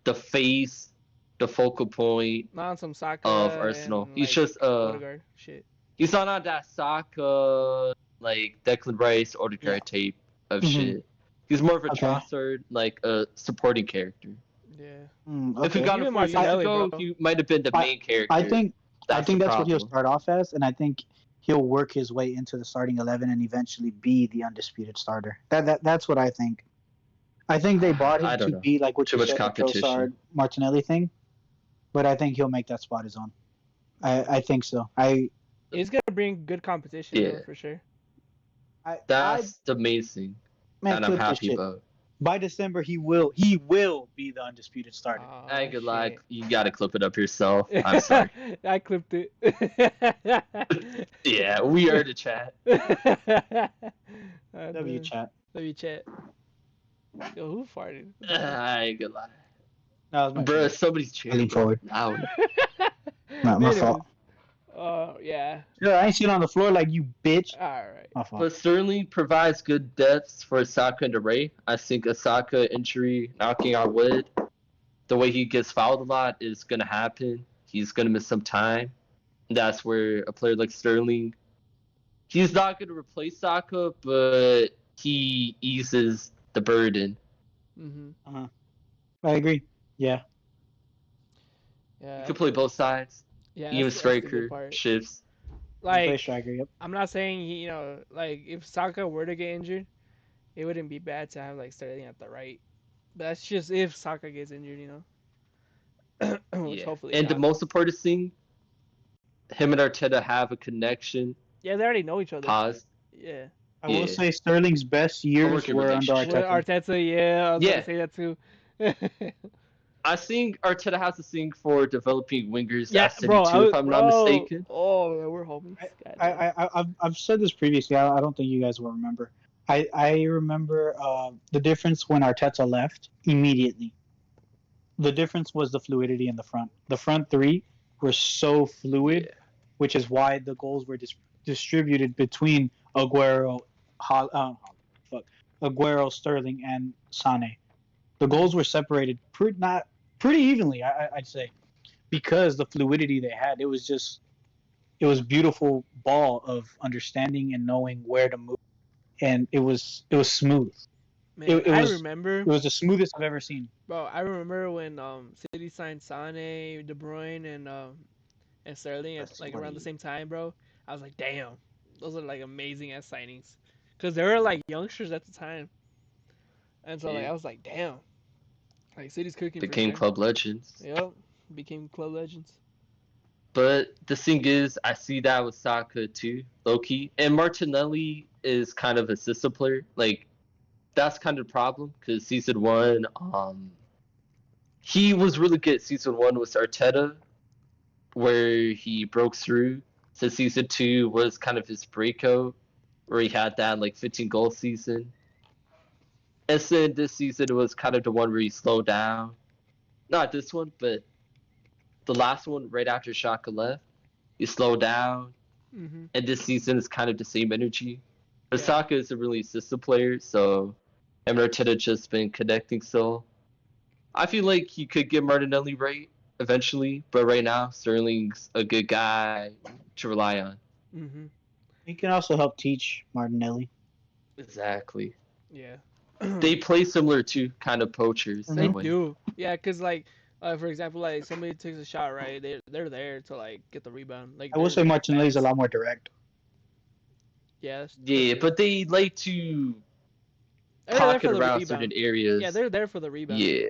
the face, the focal point Not some Saka of Arsenal. and, He's like, just Odegaard shit. He's not on that Saka, like Declan Rice, Odegaard type of shit. He's more of a Trossard, like a supporting character. Yeah. If he got him 4 years ago, he might have been the main character. I think that's what he'll problem. start off as, and I think he'll work his way into the starting 11 and eventually be the undisputed starter. That's what I think. I think they bought him to be like what you said, the Trossard Martinelli thing, but I think he'll make that spot his own. I think so. He's gonna bring good competition, though, for sure. That's the main thing that I'm happy about. By December, he will be the undisputed starter. I ain't gonna lie, you gotta clip it up yourself. I'm sorry. I clipped it. Yeah, we are the chat. W chat. Yo, who farted? I ain't gonna lie. No, bro, somebody's cheering forward. Loud. Not my fault. Yeah. I ain't sitting on the floor like you bitch. All right. My fault. But Sterling provides good depths for Saka and Ray. I think a Saka injury, knocking on wood, the way he gets fouled a lot is gonna happen. He's gonna miss some time. That's where a player like Sterling, he's not gonna replace Saka, but he eases the burden. I agree. Yeah. Yeah. You can play both sides. Yeah. Even striker shifts. Like, striker, yep. I'm not saying like if Saka were to get injured, it wouldn't be bad to have like Sterling at the right That's just if Saka gets injured, which Yeah. hopefully And the not. most important thing, him and Arteta have a connection. Yeah, they already know each other. Pause. Yeah. I will Yeah. say Sterling's best years working were under relationship. With Arteta. Arteta, yeah, I was Yeah. gonna say that too. I think Arteta has a thing for developing wingers Yeah, at City bro, too, if I'm not mistaken. Oh, yeah, we're homies. God damn. I've said this previously. I don't think you guys will remember. I remember the difference when Arteta left immediately. The difference was the fluidity in the front. The front three were so fluid, Yeah. which is why the goals were distributed between Aguero, Aguero, Sterling, and Sane. The goals were separated pretty evenly, I'd say, because the fluidity they had. It was beautiful ball of understanding and knowing where to move, and it was smooth. Man, It I was remember, the smoothest I've ever seen. bro. I remember when City signed Sane, De Bruyne, and Sterling at That's like around the funny. same time, bro. I was like, damn, those are like amazing ass signings, cause they were like youngsters at the time, and so like Yeah. I was like, damn, like City's cooking for Became sure. club legends. Yep, became club legends. But the thing is, I see that with Saka too, low key. And Martinelli is kind of a system player. Like, that's kind of the problem because season one, he was really good. Season one with Arteta, where he broke through. So season two was kind of his breakout, where he had that like 15 goal season. And then this season was kind of the one where he slowed down. Not this one, but the last one right after Shaka left. He slowed down. Mhm. And this season is kind of the same energy. Yeah. Osaka is a really system player, so him and Arteta just been connecting still. I feel like he could get Martinelli right eventually, but right now Sterling's a good guy to rely on. Mhm. He can also help teach Martinelli. Exactly. Yeah. They play similar to kind of poachers in They a way. do. Yeah, cause like, for example, like somebody takes a shot, right? They're there to like get the rebound. Like I will say they're Martinelli's a fast. lot more direct. Yeah, that's Yeah, true. but they like to They're there pocket for the around certain rebound. Yeah, areas. they're there for the rebound. Yeah,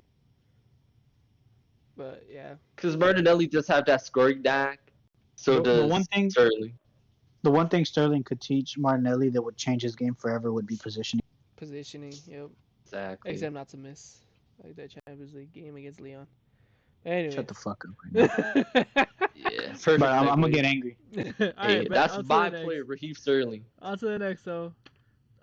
But yeah. because Martinelli does have that scoring knack. So The does Sterling. one thing Sterling could teach Martinelli that would change his game forever would be positioning. Positioning. Yep. Exactly. Except not to miss like that Champions League game against Leon. Anyway. Shut the fuck up right now. Yeah, perfect. But I'm gonna segue. get angry. All Hey, right, that's on to my the player, next. Raheem Sterling. On to the next, though.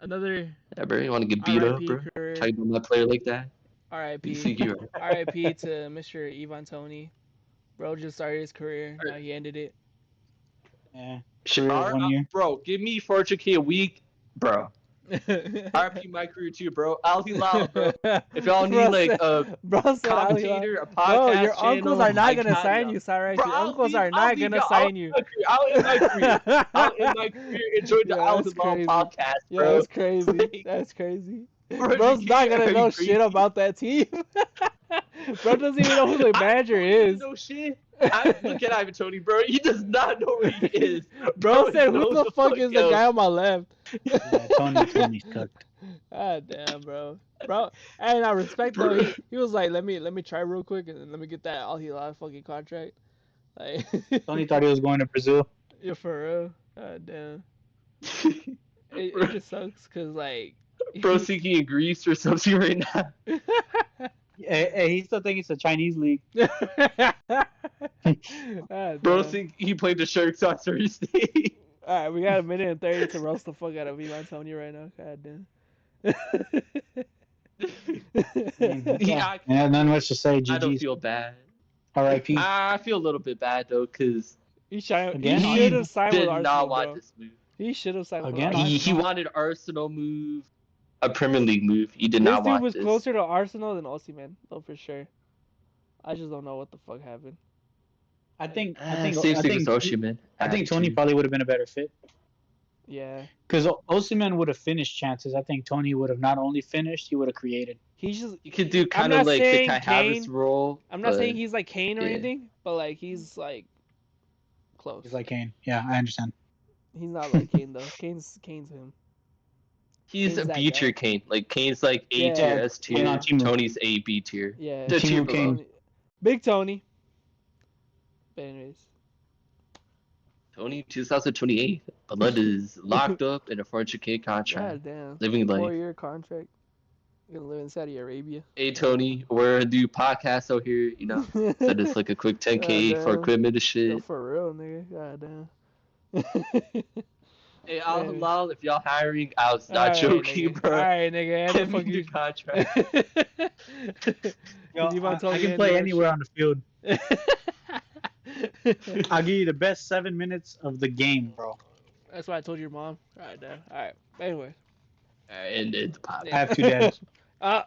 Another Yeah, bro, you want to get beat up, RIP bro? career. Talking about my player like that? You RIP. think you are? RIP to Mr. Ivan Toney. Bro just started his career. Now he ended it. Yeah, career of 1 year. Bro, give me 400K a week, bro. RIP my career too, bro. Al Hilal, bro. If y'all need like a bro said Al Hilal. commentator, a Bro, podcast your channel, uncles are not I gonna got sign ya. you, Sarai. Bro, Your uncles are not gonna sign you. I'll end my career. I'll end my career. Enjoy the Yeah, Al that's Hilal crazy. podcast, Yeah, bro. that's crazy. Like, That's crazy. 400K, Bro's not gonna are you know crazy? shit about that team. Bro doesn't even know who the manager is. No shit. Look at Ivan Toney, bro. He does not know where he is. Bro said, "Who knows the fuck is the guy on my left?" Yeah, Tony's cooked. God damn, bro. Bro, and I respect though. He was like, let me try real quick and let me get that Al Hilal fucking contract. Like, Tony thought he was going to Brazil. yeah, for real. God damn. It Bro, just sucks because like. bro thinking in Greece or something right now. Hey, he still thinks it's a Chinese league. Bro think he played the Sharks on Thursday. Alright, we got a minute and 30 to roast the fuck out of Ivan Toney right now. God damn. Yeah, nothing much to say. I don't GG's. feel bad. R.I.P. I feel a little bit bad though, cause He should Again? have signed with did Arsenal, not want bro. this move. He should have signed with Again? Arsenal. He wanted Arsenal move, a Premier League move. He did This not dude want was this. closer to Arsenal than Osimhen, though, for sure. I just don't know what the fuck happened. I think Tony probably would have been a better fit. Yeah. Because Osimhen would have finished chances. I think Tony would have not only finished, he would have created. He's just. You could do kind not of like the saying Kai Havertz Kane- role. I'm not but saying he's like Kane or yeah. anything, but like he's like close. He's like Kane. Yeah, I understand. He's not like Kane though. Kane's him. He's a that B guy. tier Kane. Like Kane's like A Yeah, tier, S Kane tier. on Timu. Tony's A B tier. Yeah, The tier Timu below. Kane. Big Tony. But anyways, Tony 2028. Blood is locked up in a 400K contract. god damn, Living life. 4-year contract. Gonna live in Saudi Arabia. Hey Tony, we're a new podcast out here, you know. Send us like a quick 10K for Goddamn. equipment and Yo, shit. for real, nigga. God damn. Hey, Al Halal, if y'all hiring, I was not Alright, joking, nigga. bro. Alright, nigga. End the Give me fucking the contract. Yo, You about to I get can play into anywhere on the field. that shit. I'll give you the best 7 minutes of the game, bro. That's why I told your mom. Alright, damn. Alright. Anyway. Alright, end the podcast. I have 2 dads. Uh,